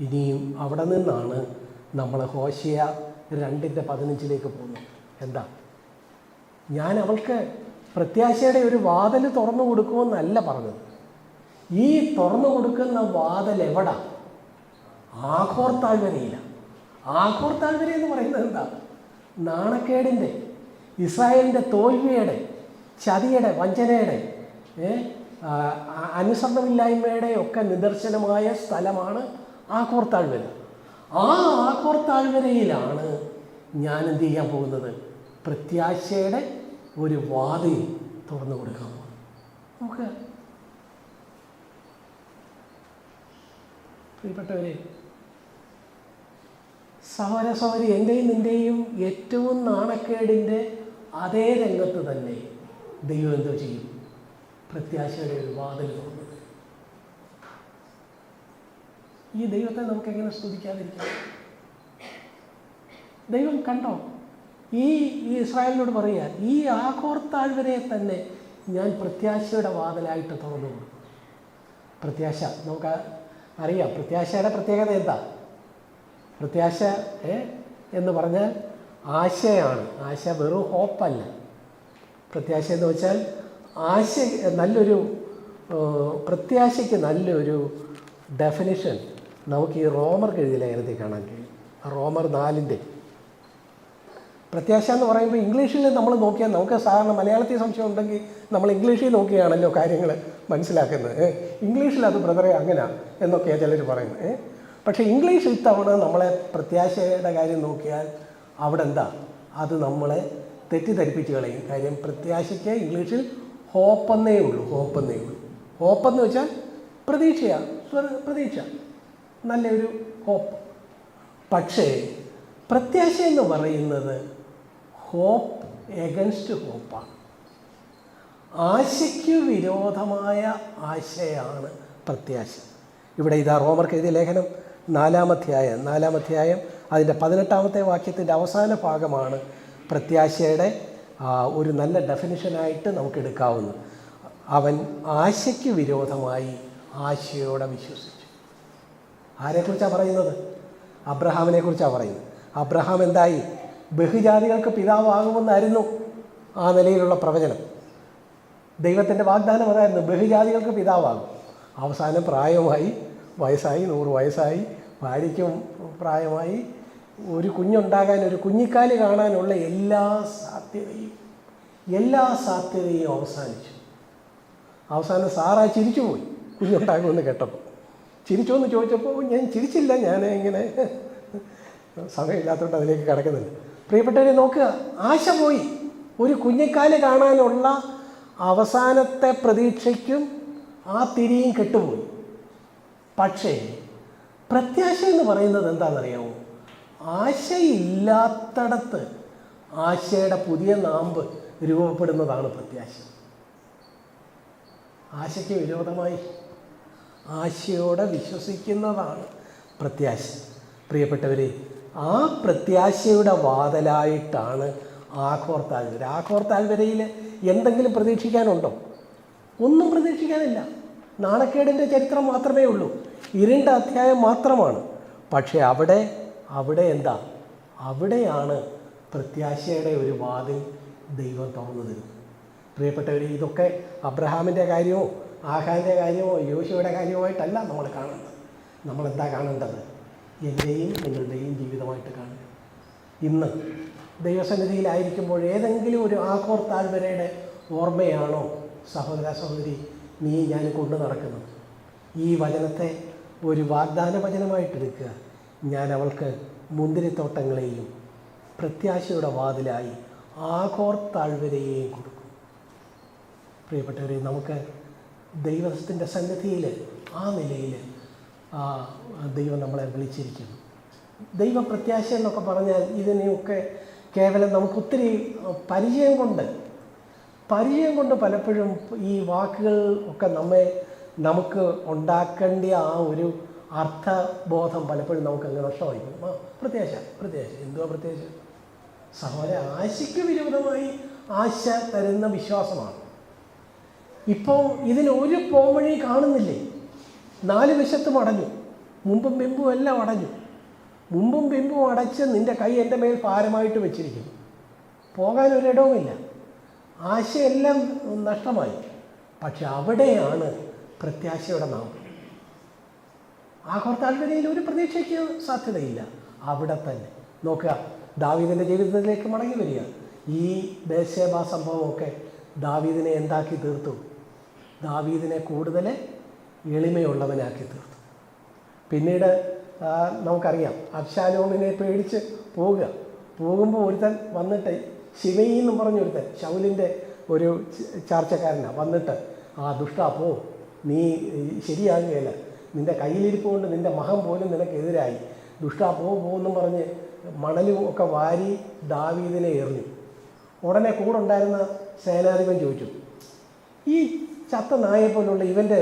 ഇനിയും അവിടെ നിന്നാണ് നമ്മൾ ഹോശേയ 2:15 പോകുന്നത്. എന്താ? ഞാൻ അവൾക്ക് പ്രത്യാശയുടെ ഒരു വാതിൽ തുറന്നു കൊടുക്കുമെന്നല്ല പറഞ്ഞത്. ഈ തുറന്നു കൊടുക്കുന്ന വാതിൽ എവിടാ? ആഖോർ താഴ്വരയില്ല. ആഖോർ താഴ്വര എന്ന് പറയുന്നത് എന്താ? നാണക്കേടിൻ്റെ, ഇസ്രായേലിൻ്റെ തോൽവിയുടെ, ചതിയുടെ, വഞ്ചനയുടെ, അനുസരണമില്ലായ്മയുടെ ഒക്കെ നിദർശനമായ സ്ഥലമാണ് ആഖോർ താഴ്വര. ആ ആഖോർ താഴ്വരയിലാണ് ഞാൻ എന്ത് ചെയ്യാൻ പോകുന്നത്? പ്രത്യാശയുടെ ഒരു വാതിൽ തുറന്നു കൊടുക്കാൻ പോകുന്നത്. നമുക്ക് പ്രിയപ്പെട്ടവരെ, സഹോദരി, എൻ്റെയും നിൻ്റെയും ഏറ്റവും നാണക്കേടിൻ്റെ അതേ രംഗത്ത് തന്നെ ദൈവം എന്തോ ചെയ്യും? പ്രത്യാശയുടെ ഒരു വാതിൽ തുറന്നു. ഈ ദൈവത്തെ നമുക്കെങ്ങനെ സ്തുതിക്കാതിരിക്കാം? ദൈവം കണ്ടോ, ഈ ഇസ്രായേലിനോട് പറയുക, ഈ ആഖോർ താഴ്വരയെ തന്നെ ഞാൻ പ്രത്യാശയുടെ വാതിലായിട്ട് തുറന്നു കൊടുക്കും. പ്രത്യാശ നമുക്ക് അറിയാം. പ്രത്യാശയുടെ പ്രത്യേകത എന്താ? പ്രത്യാശ എന്ന് പറഞ്ഞാൽ ആശയാണ്. ആശ വെറും ഹോപ്പല്ല. പ്രത്യാശ എന്ന് വെച്ചാൽ നല്ലൊരു പ്രത്യാശയ്ക്ക് നല്ലൊരു ഡെഫിനിഷൻ നമുക്ക് ഈ റോമർക്ക് എഴുതിയ ലേഖനത്തിൽ കാണാൻ കഴിയും. റോമർ 4 പ്രത്യാശ എന്ന് പറയുമ്പോൾ ഇംഗ്ലീഷിൽ നമ്മൾ നോക്കിയാൽ, നമുക്ക് സാധാരണ മലയാളത്തിൽ സംശയം ഉണ്ടെങ്കിൽ നമ്മൾ ഇംഗ്ലീഷിൽ നോക്കിയാണല്ലോ കാര്യങ്ങൾ മനസ്സിലാക്കുന്നത്. ഇംഗ്ലീഷിൽ അത് ബ്രദറെ അങ്ങനെയാണ് എന്നൊക്കെയാണ് ചിലർ പറയുന്നത്. പക്ഷേ ഇംഗ്ലീഷ് ഇത്തവണ നമ്മളെ പ്രത്യാശയുടെ കാര്യം നോക്കിയാൽ അവിടെ എന്താ? അത് നമ്മളെ തെറ്റിദ്ധരിപ്പിച്ച് കളയും. കാര്യം പ്രത്യാശയ്ക്ക് ഇംഗ്ലീഷിൽ ഹോപ്പെന്നേ ഉള്ളൂ. ഹോപ്പെന്ന് വെച്ചാൽ പ്രതീക്ഷയാണ്. പ്രതീക്ഷ, നല്ലൊരു ഹോപ്പ്. പക്ഷേ പ്രത്യാശ എന്ന് പറയുന്നത് ഹോപ്പ് എഗൻസ്റ്റ് ഹോപ്പാണ്. ആശയ്ക്ക് വിരോധമായ ആശയാണ് പ്രത്യാശ. ഇവിടെ ഇതാ റോമർക്ക് എഴുതിയ ലേഖനം 4-ാം അധ്യായം അതിൻ്റെ 18-ാമത്തെ വാക്യത്തിൻ്റെ അവസാന ഭാഗമാണ് പ്രത്യാശയുടെ ഒരു നല്ല ഡെഫിനിഷനായിട്ട് നമുക്ക് എടുക്കാവുന്നത്. അവൻ ആശയ്ക്ക് വിരോധമായി ആശയോടെ വിശ്വസിച്ചു. ആരെക്കുറിച്ചാണ് പറയുന്നത്? അബ്രഹാമിനെ കുറിച്ചാണ് പറയുന്നത്. അബ്രഹാം എന്തായി? ബഹുജാതികൾക്ക് പിതാവാകുമെന്നായിരുന്നു ആ നിലയിലുള്ള പ്രവചനം. ദൈവത്തിൻ്റെ വാഗ്ദാനം അതായിരുന്നു, ബഹുജാതികൾക്ക് പിതാവാകും. അവസാനം പ്രായമായി, വയസ്സായി, 100 വയസ്സായി, ഭാര്യയ്ക്കും പ്രായമായി, ഒരു കുഞ്ഞുണ്ടാകാൻ, ഒരു കുഞ്ഞിക്കാല് കാണാനുള്ള എല്ലാ സാധ്യതയും അവസാനിച്ചു. അവസാനം സാറാ ചിരിച്ചുപോയി കുഞ്ഞുണ്ടാകുമെന്ന് കേട്ടപ്പോൾ. ചിരിച്ചോ എന്ന് ചോദിച്ചപ്പോൾ ഞാൻ ചിരിച്ചില്ല, ഞാൻ ഇങ്ങനെ സമയമില്ലാത്തതുകൊണ്ട് അതിലേക്ക് കിടക്കുന്നില്ല. പ്രിയപ്പെട്ടവരെ നോക്കുക, ആശ പോയി. ഒരു കുഞ്ഞിക്കാല് കാണാനുള്ള അവസാനത്തെ പ്രതീക്ഷയ്ക്കും ആ തിരിയും കെട്ടുപോയി. പക്ഷേ പ്രത്യാശ എന്ന് പറയുന്നത് എന്താണെന്നറിയാമോ? ആശയില്ലാത്തടത്ത് ആശയുടെ പുതിയ നാമ്പ് രൂപപ്പെടുന്നതാണ് പ്രത്യാശ. ആശയ്ക്ക് വിരോധമായി ആശയോടെ വിശ്വസിക്കുന്നതാണ് പ്രത്യാശ. പ്രിയപ്പെട്ടവരെ, ആ പ്രത്യാശയുടെ വാതിലായിട്ടാണ് ആഘോർ താഴ്വര. ആഘോർ താഴ്വരയിൽ എന്തെങ്കിലും പ്രതീക്ഷിക്കാനുണ്ടോ? ഒന്നും പ്രതീക്ഷിക്കാനില്ല. നാണക്കേടിൻ്റെ ചരിത്രം മാത്രമേ ഉള്ളൂ, ഇരുണ്ട അധ്യായം മാത്രമാണ്. പക്ഷേ അവിടെ എന്താ? അവിടെയാണ് പ്രത്യാശയുടെ ഒരു വാതിൽ ദൈവം തുറന്നു തരുന്നത്. പ്രിയപ്പെട്ടവർ, ഇതൊക്കെ അബ്രഹാമിൻ്റെ കാര്യമോ ആഹാന്റെ കാര്യമോ യോശുവയുടെ കാര്യമായിട്ടല്ല നമ്മൾ കാണേണ്ടത്. നമ്മളെന്താ കാണേണ്ടത്? എൻ്റെയും നിങ്ങളുടെയും ജീവിതമായിട്ട് കാണുക. ഇന്ന് ദൈവസന്നിധിയിലായിരിക്കുമ്പോൾ ഏതെങ്കിലും ഒരു ആഘോർ താഴ്വരയുടെ ഓർമ്മയാണോ സഹോദര സഹോദരി നീ ഞാൻ കൊണ്ടു നടക്കുന്നത്? ഈ വചനത്തെ ഒരു വാഗ്ദാന വചനമായിട്ടെടുക്കുക. ഞാൻ അവൾക്ക് മുന്തിരിത്തോട്ടങ്ങളെയും പ്രത്യാശയുടെ വാതിലായി ആഘോർ താഴ്വരയെയും കൊടുക്കും. പ്രിയപ്പെട്ടവരെ, നമുക്ക് ദൈവത്തിൻ്റെ സന്നിധിയിൽ ആ നിലയിൽ ദൈവം നമ്മളെ വിളിച്ചിരിക്കുന്നു. ദൈവപ്രത്യാശ എന്നൊക്കെ പറഞ്ഞാൽ ഇതിനെയൊക്കെ കേവലം നമുക്കൊത്തിരി പരിചയം കൊണ്ട് പലപ്പോഴും ഈ വാക്കുകൾ ഒക്കെ നമുക്ക് ഉണ്ടാക്കേണ്ട ആ ഒരു അർത്ഥബോധം പലപ്പോഴും നമുക്കങ്ങ് നഷ്ടമായി പോകും. പ്രത്യാശ എന്തുവാ പ്രത്യാശ? സഹോദര, ആശയ്ക്ക് വിരോധമായി ആശ തരുന്ന വിശ്വാസമാണ്. ഇപ്പോൾ ഇതിനൊരു പോംവഴി കാണുന്നില്ലേ? 4 വശത്തും അടഞ്ഞു, മുമ്പും പിമ്പും എല്ലാം അടഞ്ഞു. മുമ്പും പിമ്പും അടച്ച് നിൻ്റെ കൈ എൻ്റെ മേൽ ഭാരമായിട്ട് വെച്ചിരിക്കുന്നു. പോകാനൊരിടവുമില്ല. ആശയെല്ലാം നഷ്ടമായി. പക്ഷെ അവിടെയാണ് പ്രത്യാശയുടെ നാമം. ആഘോർ താഴ്വരയിൽ ഒരു പ്രതീക്ഷയ്ക്ക് സാധ്യതയില്ല. അവിടെ തന്നെ നോക്കുക, ദാവീദിൻ്റെ ജീവിതത്തിലേക്ക് മടങ്ങി വരിക. ഈ ബേത്ശേബ സംഭവമൊക്കെ ദാവീദിനെ എന്താക്കി തീർത്തു? ദാവീദിനെ കൂടുതൽ എളിമയുള്ളവനാക്കി തീർത്തു. പിന്നീട് നമുക്കറിയാം, അബ്ശാലോമിനെ പേടിച്ച് പോകുമ്പോൾ ഒരുത്തൻ വന്നിട്ട്, ശിമയി എന്നും പറഞ്ഞൊരുത്തൻ, ശൗലിൻ്റെ ഒരു ചാർച്ചക്കാരനാണ്, വന്നിട്ട് ദുഷ്ടാ പോ, നീ ശരിയാകുകയില്ല, നിൻ്റെ കയ്യിലിരിപ്പ് കൊണ്ട് നിൻ്റെ മഹം പോലും നിനക്കെതിരായി, ദുഷ്ടാ പോന്നും പറഞ്ഞ് മണലും ഒക്കെ വാരി ദാവീദിനെ എറിഞ്ഞു. ഉടനെ കൂടെ ഉണ്ടായിരുന്ന സേനാധിപൻ ചോദിച്ചു, ഈ ചത്ത നായെപ്പോലുള്ള ഇവൻ്റെ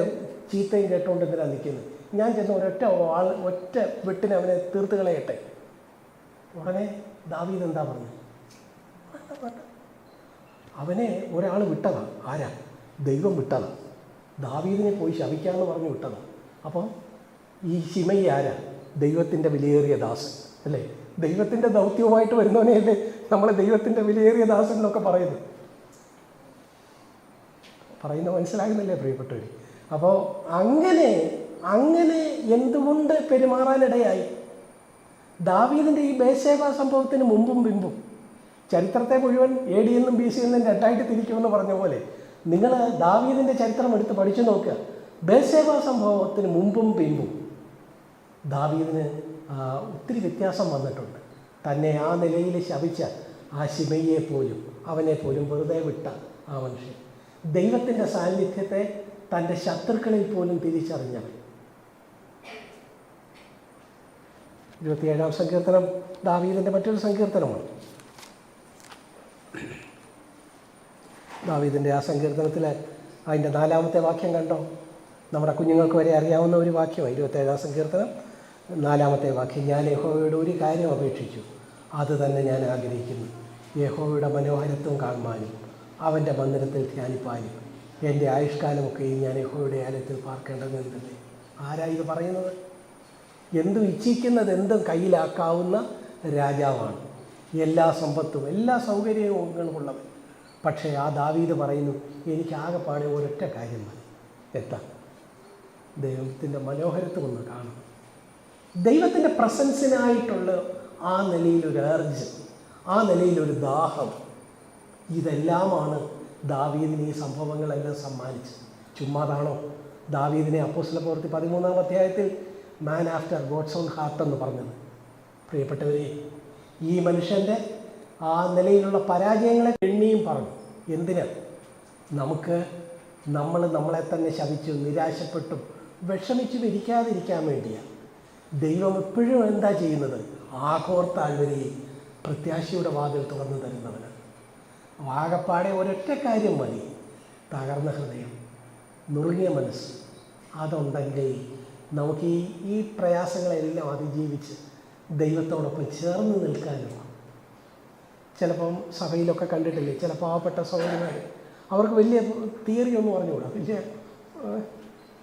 ചീത്തയും കേട്ടുകൊണ്ട് എന്തിനാ നിൽക്കുന്നത്? ഞാൻ ചെന്ന് ഒറ്റ വെട്ടിന് അവനെ തീർത്ത് കളയട്ടെ. ഉടനെ ദാവീദ് എന്താ പറഞ്ഞു? അവനെ ഒരാൾ വിട്ടതാണ്. ആരാ? ദൈവം വിട്ടതാണ്. ദാവീദിനെ പോയി ശപിക്കാമെന്ന് പറഞ്ഞു വിട്ടതാണ്. അപ്പം ഈ ശിമയി ആരാ? ദൈവത്തിൻ്റെ വിലയേറിയ ദാസൻ അല്ലേ? ദൈവത്തിൻ്റെ ദൗത്യവുമായിട്ട് വരുന്നവനെയല്ലേ നമ്മൾ ദൈവത്തിൻ്റെ വിലയേറിയ ദാസൻ എന്നൊക്കെ പറയുന്നത് മനസ്സിലാകുന്നില്ലേ പ്രിയപ്പെട്ടവർ? അപ്പോൾ അങ്ങനെ എന്തുകൊണ്ട് പെരുമാറാനിടയായി? ദാവീദിൻ്റെ ഈ ബേത്ശേബ സംഭവത്തിന് മുമ്പും പിമ്പും ചരിത്രത്തെ മുഴുവൻ AD എന്നും BC എന്നും 2 തിരിക്കുമെന്ന് പറഞ്ഞ പോലെ നിങ്ങൾ ദാവീദിൻ്റെ ചരിത്രം എടുത്ത് പഠിച്ചു നോക്കുക. ബേത്ശേബ സംഭവത്തിന് മുമ്പും പിമ്പും ദാവീദിന് ഒത്തിരി വ്യത്യാസം വന്നിട്ടുണ്ട്. തന്നെ ആ നിലയിൽ ശപിച്ച ആ ശിമയെ പോലും അവനെ പോലും വെറുതെ വിട്ട ആ മനുഷ്യൻ ദൈവത്തിൻ്റെ സാന്നിധ്യത്തെ തൻ്റെ ശത്രുക്കളിൽ പോലും തിരിച്ചറിഞ്ഞവൻ. 27-ാം സങ്കീർത്തനം ദാവീദിൻ്റെ മറ്റൊരു സങ്കീർത്തനമാണ്. ദാവീദിൻ്റെ ആ സങ്കീർത്തനത്തിൽ അതിൻ്റെ 4-ാമത്തെ വാക്യം കണ്ടോ? നമ്മുടെ കുഞ്ഞുങ്ങൾക്ക് വരെ അറിയാവുന്ന ഒരു വാക്യമാണ്. 27-ാം സങ്കീർത്തനം 4-ാമത്തെ വാക്യം. ഞാൻ യഹോവയുടെ ഒരു കാര്യം അപേക്ഷിച്ചു, അത് തന്നെ ഞാൻ ആഗ്രഹിക്കുന്നു, യഹോവയുടെ മനോഹരത്വം കാണുവാനും അവൻ്റെ മന്ദിരത്തിൽ ധ്യാനിപ്പാനും എൻ്റെ ആയുഷ്കാലമൊക്കെയും ഞാൻ യഹോവയുടെ ആലയത്തിൽ പാർക്കേണ്ടതെന്നല്ലേ. ആരാ ഇത് പറയുന്നത്? എന്തും ഇച്ഛിക്കുന്നത് എന്തും കയ്യിലാക്കാവുന്ന രാജാവാണ്. എല്ലാ സമ്പത്തും എല്ലാ സൗകര്യങ്ങളും ഉള്ളവൻ. പക്ഷേ ആ ദാവീദ് പറയുന്നു, എനിക്ക് ആകെപ്പാടെ ഒരൊറ്റ കാര്യം മതി. എന്താ? ദൈവത്തിൻ്റെ മനോഹരത്വം ഒന്ന് കാണും. ദൈവത്തിൻ്റെ പ്രസൻസിനായിട്ടുള്ള ആ നിലയിലൊരു എർജ്, ആ നിലയിലൊരു ദാഹം, ഇതെല്ലാമാണ് ദാവീദിന് ഈ സംഭവങ്ങളെല്ലാം സമ്മാനിച്ചത്. ചുമ്മാതാണോ ദാവീദിനെ അപ്പോസ്തലപ്രവൃത്തി 13-ാം അധ്യായത്തിൽ man after God's own heart എന്ന് പറഞ്ഞത്? പ്രിയപ്പെട്ടവരെ, ഈ മനുഷ്യൻ്റെ ആ നിലയിലുള്ള പരാജയങ്ങളെ എണ്ണിയും പറഞ്ഞു. എന്തിന്? നമുക്ക് നമ്മളെ തന്നെ ശപിച്ചു നിരാശപ്പെട്ടും വിഷമിച്ചും ഇരിക്കാതിരിക്കാൻ വേണ്ടിയാണ്. ദൈവം എപ്പോഴും എന്താ ചെയ്യുന്നത്? ആഘോർത്താഴ്വരെയും പ്രത്യാശയുടെ വാതിൽ തുറന്നു തരുന്നവനാണ്. ആകപ്പാടെ ഒരൊറ്റ കാര്യം മതി, തകർന്ന ഹൃദയം, നുറുങ്ങിയ മനസ്സ്. അതുണ്ടെങ്കിൽ നമുക്ക് ഈ പ്രയാസങ്ങളെല്ലാം അതിജീവിച്ച് ദൈവത്തോടൊപ്പം ചേർന്ന് നിൽക്കാനുള്ള. ചിലപ്പം സഭയിലൊക്കെ കണ്ടിട്ടില്ലേ, ചില പാവപ്പെട്ട സഹോദരന്മാർ, അവർക്ക് വലിയ തിയറി ഒന്നും പറഞ്ഞുകൂടാ, വലിയ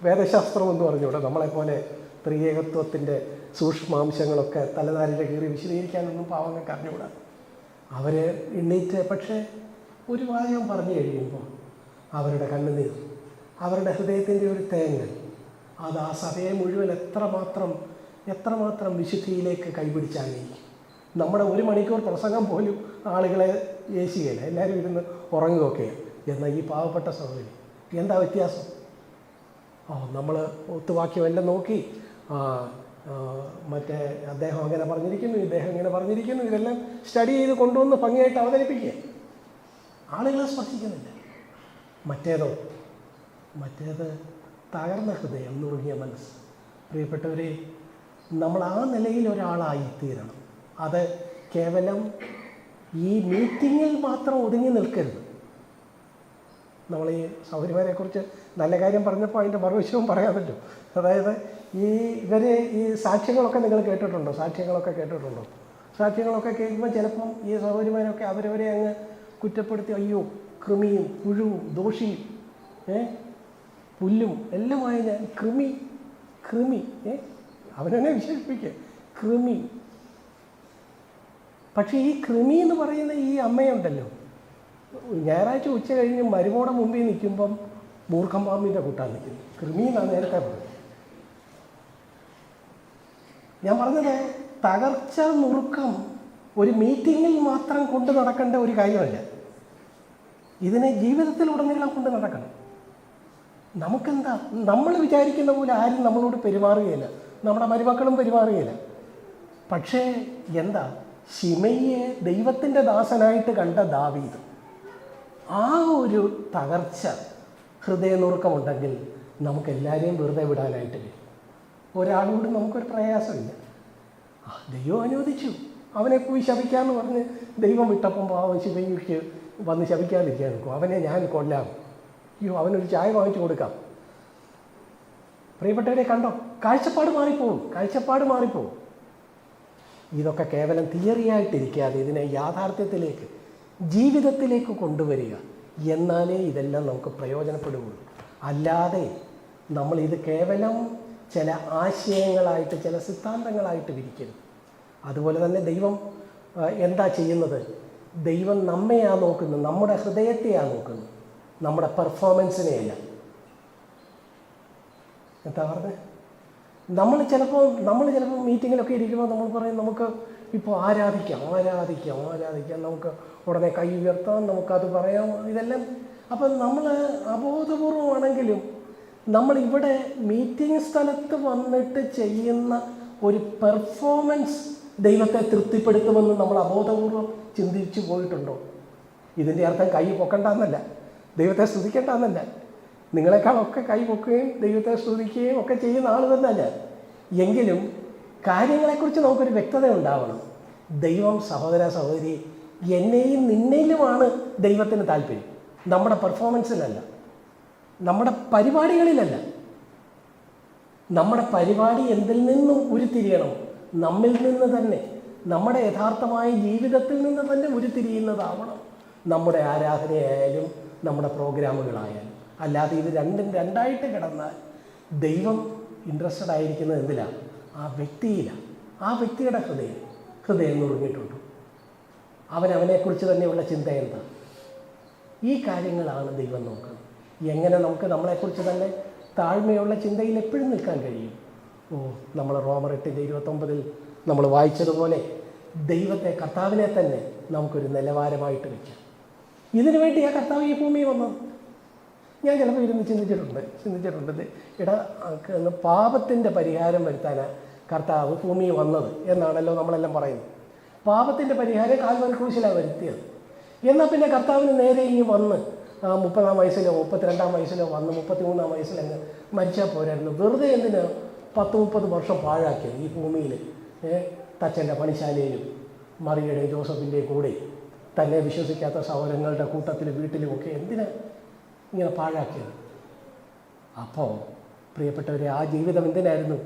വേദശാസ്ത്രമൊന്നും പറഞ്ഞുകൂടാ. നമ്മളെപ്പോലെ ത്രിയേകത്വത്തിൻ്റെ സൂക്ഷ്മാംശങ്ങളൊക്കെ തലനാരിൻ്റെ കീറി വിശദീകരിക്കാനൊന്നും പാവങ്ങൾക്ക് അറിഞ്ഞുകൂടാ. അവർ എണ്ണീറ്റ് പക്ഷേ ഒരു വാചകം പറഞ്ഞു കഴിയുമ്പോൾ അവരുടെ കണ്ണുനീർ, അവരുടെ ഹൃദയത്തിൻ്റെ ഒരു തേങ്ങൽ, അത് ആ സഭയെ മുഴുവൻ എത്രമാത്രം വിശുദ്ധിയിലേക്ക് കൈപിടിച്ചായിരിക്കും. നമ്മുടെ 1 മണിക്കൂർ പ്രസംഗം പോലും ആളുകളെ ഏശുകയില്ല, എല്ലാവരും ഇരുന്ന് ഉറങ്ങുകയൊക്കെയാണ്. എന്നാൽ ഈ പാവപ്പെട്ട സഹോദരി എന്താ വ്യത്യാസം? നമ്മൾ ഒത്തുവാക്യം എല്ലാം നോക്കി, മറ്റേ അദ്ദേഹം അങ്ങനെ പറഞ്ഞിരിക്കുന്നു, ഇദ്ദേഹം ഇങ്ങനെ പറഞ്ഞിരിക്കുന്നു, ഇതെല്ലാം സ്റ്റഡി ചെയ്ത് കൊണ്ടുവന്ന് ഭംഗിയായിട്ട് അവതരിപ്പിക്കുക. ആളുകളെ സ്പർശിക്കുന്നില്ല. മറ്റേത് തകർന്ന ഹൃദയം, നുറുങ്ങിയ മനസ്സ്. പ്രിയപ്പെട്ടവരെ, നമ്മൾ ആ നിലയിൽ ഒരാളായി തീരണം. അത് കേവലം ഈ മീറ്റിങ്ങിൽ മാത്രം ഒതുങ്ങി നിൽക്കരുത്. നമ്മൾ ഈ സൗകര്യമാരെക്കുറിച്ച് നല്ല കാര്യം പറഞ്ഞപ്പോൾ അതിൻ്റെ മറുവശവും പറയാൻ പറ്റും. അതായത് ഈ സാക്ഷ്യങ്ങളൊക്കെ നിങ്ങൾ കേട്ടിട്ടുണ്ടോ? സാക്ഷ്യങ്ങളൊക്കെ കേൾക്കുമ്പോൾ ചിലപ്പം ഈ സഹോദരിമാരൊക്കെ അവരവരെ അങ്ങ് കുറ്റപ്പെടുത്തി, അയ്യോ കൃമിയും പുഴുവും ദോഷിയും പുല്ലും എല്ലാമായ ഞാൻ കൃമി അവനെന്നെ വിശേഷിപ്പിക്കുക, കൃമി. പക്ഷേ ഈ കൃമി എന്ന് പറയുന്ന ഈ അമ്മയുണ്ടല്ലോ, ഞായറാഴ്ച ഉച്ച കഴിഞ്ഞ് മരുമോടെ മുമ്പിൽ നിൽക്കുമ്പം മൂർഖം പാമ്പിൻ്റെ കൂട്ടാൻ നിൽക്കുന്നു. കൃമി എന്നാണ് നേരത്തെ പറഞ്ഞത്. ഞാൻ പറഞ്ഞത് തകർച്ച, നുറുക്കം ഒരു മീറ്റിങ്ങിൽ മാത്രം കൊണ്ട് നടക്കേണ്ട ഒരു കാര്യമല്ല. ഇതിനെ ജീവിതത്തിലുടനീളം കൊണ്ട് നടക്കണം. നമുക്കെന്താ, നമ്മൾ വിചാരിക്കുന്ന പോലെ ആരും നമ്മളോട് പെരുമാറുകയില്ല, നമ്മുടെ മരുമക്കളും പെരുമാറുകയില്ല. പക്ഷേ എന്താ, ശിമെയിയെ ദൈവത്തിൻ്റെ ദാസനായിട്ട് കണ്ട ദാവീദ്, ആ ഒരു തകർച്ച, ഹൃദയനുറുക്കമുണ്ടെങ്കിൽ നമുക്കെല്ലാവരെയും വെറുതെ വിടാനായിട്ട് വരും. ഒരാളോട് നമുക്കൊരു പ്രയാസമില്ല. ദൈവം അനുവദിച്ചു, അവനെ പോയി ശപിക്കാമെന്ന് പറഞ്ഞ് ദൈവം വിട്ടപ്പം പാവം ശിമയ്ക്ക് വന്ന് ശപിക്കാതിരിക്കാൻ നോക്കും. അവനെ ഞാൻ കൊല്ലാം, അയ്യോ അവനൊരു ചായ വാങ്ങിച്ചു കൊടുക്കാം. പ്രിയപ്പെട്ടവരെ കണ്ടോ, കാഴ്ചപ്പാട് മാറിപ്പോവും. ഇതൊക്കെ കേവലം തിയറിയായിട്ടിരിക്കാതെ ഇതിനെ യാഥാർത്ഥ്യത്തിലേക്ക്, ജീവിതത്തിലേക്ക് കൊണ്ടുവരിക. എന്നാലേ ഇതെല്ലാം നമുക്ക് പ്രയോജനപ്പെടുകയുള്ളൂ. അല്ലാതെ നമ്മളിത് കേവലം ചില ആശയങ്ങളായിട്ട്, ചില സിദ്ധാന്തങ്ങളായിട്ട് വിരിക്കരുത്. അതുപോലെ തന്നെ ദൈവം എന്താ ചെയ്യുന്നത്? ദൈവം നമ്മെയാണ് നോക്കുന്നത്, നമ്മുടെ ഹൃദയത്തെയാണ് നോക്കുന്നത്, നമ്മുടെ പെർഫോമൻസിനെയല്ല. എന്താ പറഞ്ഞത്? നമ്മൾ ചിലപ്പോൾ മീറ്റിങ്ങിലൊക്കെ ഇരിക്കുമ്പോൾ നമ്മൾ പറയും, നമുക്ക് ഇപ്പോൾ ആരാധിക്കാം, നമുക്ക് ഉടനെ കൈ ഉയർത്താം, നമുക്കത് പറയാം, ഇതെല്ലാം. അപ്പം നമ്മൾ അബോധപൂർവമാണെങ്കിലും നമ്മളിവിടെ മീറ്റിംഗ് സ്ഥലത്ത് വന്നിട്ട് ചെയ്യുന്ന ഒരു പെർഫോമൻസ് ദൈവത്തെ തൃപ്തിപ്പെടുത്തുമെന്ന് നമ്മൾ അബോധപൂർവം ചിന്തിച്ചു പോയിട്ടുണ്ടോ? ഇതിൻ്റെ അർത്ഥം കൈ പൊക്കണ്ടെന്നല്ല, ദൈവത്തെ സ്തുതിക്കേണ്ടെന്നല്ല. നിങ്ങളെക്കാളൊക്കെ കൈ പൊക്കുകയും ദൈവത്തെ സ്തുതിക്കുകയും ഒക്കെ ചെയ്യുന്ന ആൾ തന്നെയല്ല. എങ്കിലും കാര്യങ്ങളെക്കുറിച്ച് നമുക്കൊരു വ്യക്തത ഉണ്ടാവണം. ദൈവം, സഹോദര സഹോദരി, എന്നെയും നിന്നയിലുമാണ് ദൈവത്തിന് താല്പര്യം, നമ്മുടെ പെർഫോമൻസിലല്ല, നമ്മുടെ പരിപാടികളിലല്ല. നമ്മുടെ പരിപാടി എന്തിൽ നിന്നും ഉരുത്തിരിയണം? നമ്മിൽ നിന്ന് തന്നെ, നമ്മുടെ യഥാർത്ഥമായ ജീവിതത്തിൽ നിന്ന് തന്നെ ഉരുത്തിരിയുന്നതാവണം നമ്മുടെ ആരാധനയായാലും നമ്മുടെ പ്രോഗ്രാമുകളായാലും. അല്ലാതെ ഇത് രണ്ടായിട്ട് കിടന്നാൽ ദൈവം ഇൻട്രസ്റ്റഡ് ആയിരിക്കുന്നത് എന്തിലാണ്? ആ വ്യക്തിയിലാണ്. ആ വ്യക്തിയുടെ ഹൃദയം നുറുങ്ങിയിട്ടുണ്ടോ? അവനെക്കുറിച്ച് തന്നെയുള്ള ചിന്ത എന്താ? ഈ കാര്യങ്ങളാണ് ദൈവം നോക്കുന്നത്. എങ്ങനെ നമുക്ക് നമ്മളെക്കുറിച്ച് തന്നെ താഴ്മയുള്ള ചിന്തയിൽ എപ്പോഴും നിൽക്കാൻ കഴിയും? നമ്മൾ റോമർ 8:29 നമ്മൾ വായിച്ചതുപോലെ ദൈവത്തെ, കർത്താവിനെ തന്നെ നമുക്കൊരു നിലവാരമായിട്ട് വയ്ക്കാം. ഇതിനു വേണ്ടി ആ കർത്താവ് ഈ ഭൂമിയിൽ വന്നത്. ഞാൻ ചിലപ്പോൾ ഇരുന്ന് ചിന്തിച്ചിട്ടുണ്ട് ഇടാ പാപത്തിൻ്റെ പരിഹാരം വരുത്താനാണ് കർത്താവ് ഭൂമിയിൽ വന്നത് എന്നാണല്ലോ നമ്മളെല്ലാം പറയുന്നത്. പാപത്തിൻ്റെ പരിഹാരം കാൽവരി ക്രൂശിലാണ് വരുത്തിയത്. എന്നാൽ പിന്നെ കർത്താവിന് നേരെ ഇനി വന്ന് 30-ആം വയസ്സിലോ 32-ആം വയസ്സിലോ വന്ന് 33-ആം വയസ്സിലങ്ങ് മരിച്ചാൽ പോരായിരുന്നു. വെറുതെ എന്തിനാ 10-30 വർഷം പാഴാക്കിയത് ഈ ഭൂമിയിൽ? തച്ചൻ്റെ പണിശാലയിലും മറിയുടെയും ജോസഫിൻ്റെയും കൂടെ തന്നെ വിശ്വസിക്കാത്ത സഹോദരങ്ങളുടെ കൂട്ടത്തിലും വീട്ടിലുമൊക്കെ എന്തിനാ ഇങ്ങനെ പാഴാക്കിയത്? അപ്പോൾ പ്രിയപ്പെട്ടവരെ, ആ ജീവിതം എന്തിനായിരുന്നു?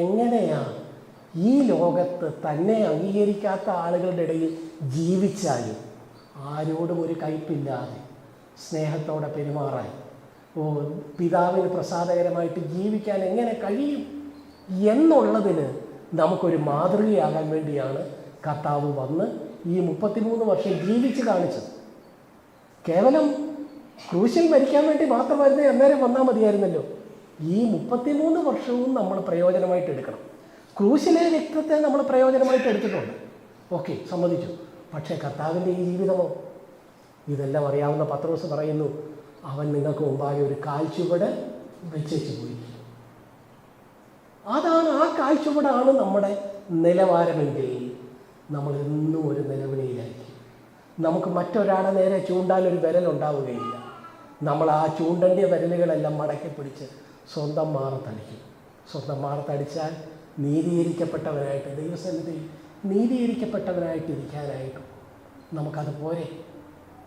എങ്ങനെയാണ് ഈ ലോകത്ത് തന്നെ അംഗീകരിക്കാത്ത ആളുകളുടെ ഇടയിൽ ജീവിച്ചാലും ആരോടും ഒരു കയ്പില്ലാതെ സ്നേഹത്തോടെ പെരുമാറാൻ, പിതാവിന് പ്രസാദകരമായിട്ട് ജീവിക്കാൻ എങ്ങനെ കഴിയും എന്നുള്ളതിന് നമുക്കൊരു മാതൃകയാകാൻ വേണ്ടിയാണ് കർത്താവ് വന്ന് ഈ 33 വർഷം ജീവിച്ച് കാണിച്ചത്. കേവലം ക്രൂശിൽ മരിക്കാൻ വേണ്ടി മാത്രമായിരുന്നു അന്നേരം വന്നാൽ മതിയായിരുന്നല്ലോ. ഈ 33 വർഷവും നമ്മൾ പ്രയോജനമായിട്ട് എടുക്കണം. ക്രൂശിലെ രക്തത്തെ നമ്മൾ പ്രയോജനമായിട്ട് എടുത്തിട്ടുണ്ട്, ഓക്കെ, സമ്മതിച്ചു. പക്ഷേ കർത്താവിൻ്റെ ഈ ജീവിതമോ? ഇതെല്ലാം അറിയാവുന്ന പത്രോസ് പറയുന്നു, അവൻ നിങ്ങൾക്ക് മുമ്പാകെ ഒരു കാൽച്ചുവട് വെച്ചേച്ചു പോയി. അതാണ്, ആ കാഴ്ചപ്പാടാണ് നമ്മുടെ നിലവാരമെങ്കിൽ നമ്മൾ എന്നും ഒരു നിലവിളിയിലായിരിക്കും. നമുക്ക് മറ്റൊരാളെ നേരെ ചൂണ്ടാൻ ഒരു വിരലുണ്ടാവുകയില്ല. നമ്മൾ ആ ചൂണ്ടേണ്ട വിരലുകളെല്ലാം മടക്കി പിടിച്ച് സ്വന്തം മാറത്തടിക്കും. സ്വന്തം മാറത്തടിച്ചാൽ നീതീകരിക്കപ്പെട്ടവനായിട്ട്, ദൈവസന്നിധിയിൽ നീതീകരിക്കപ്പെട്ടവനായിട്ടിരിക്കാനായിട്ടും നമുക്കത് പോരെ.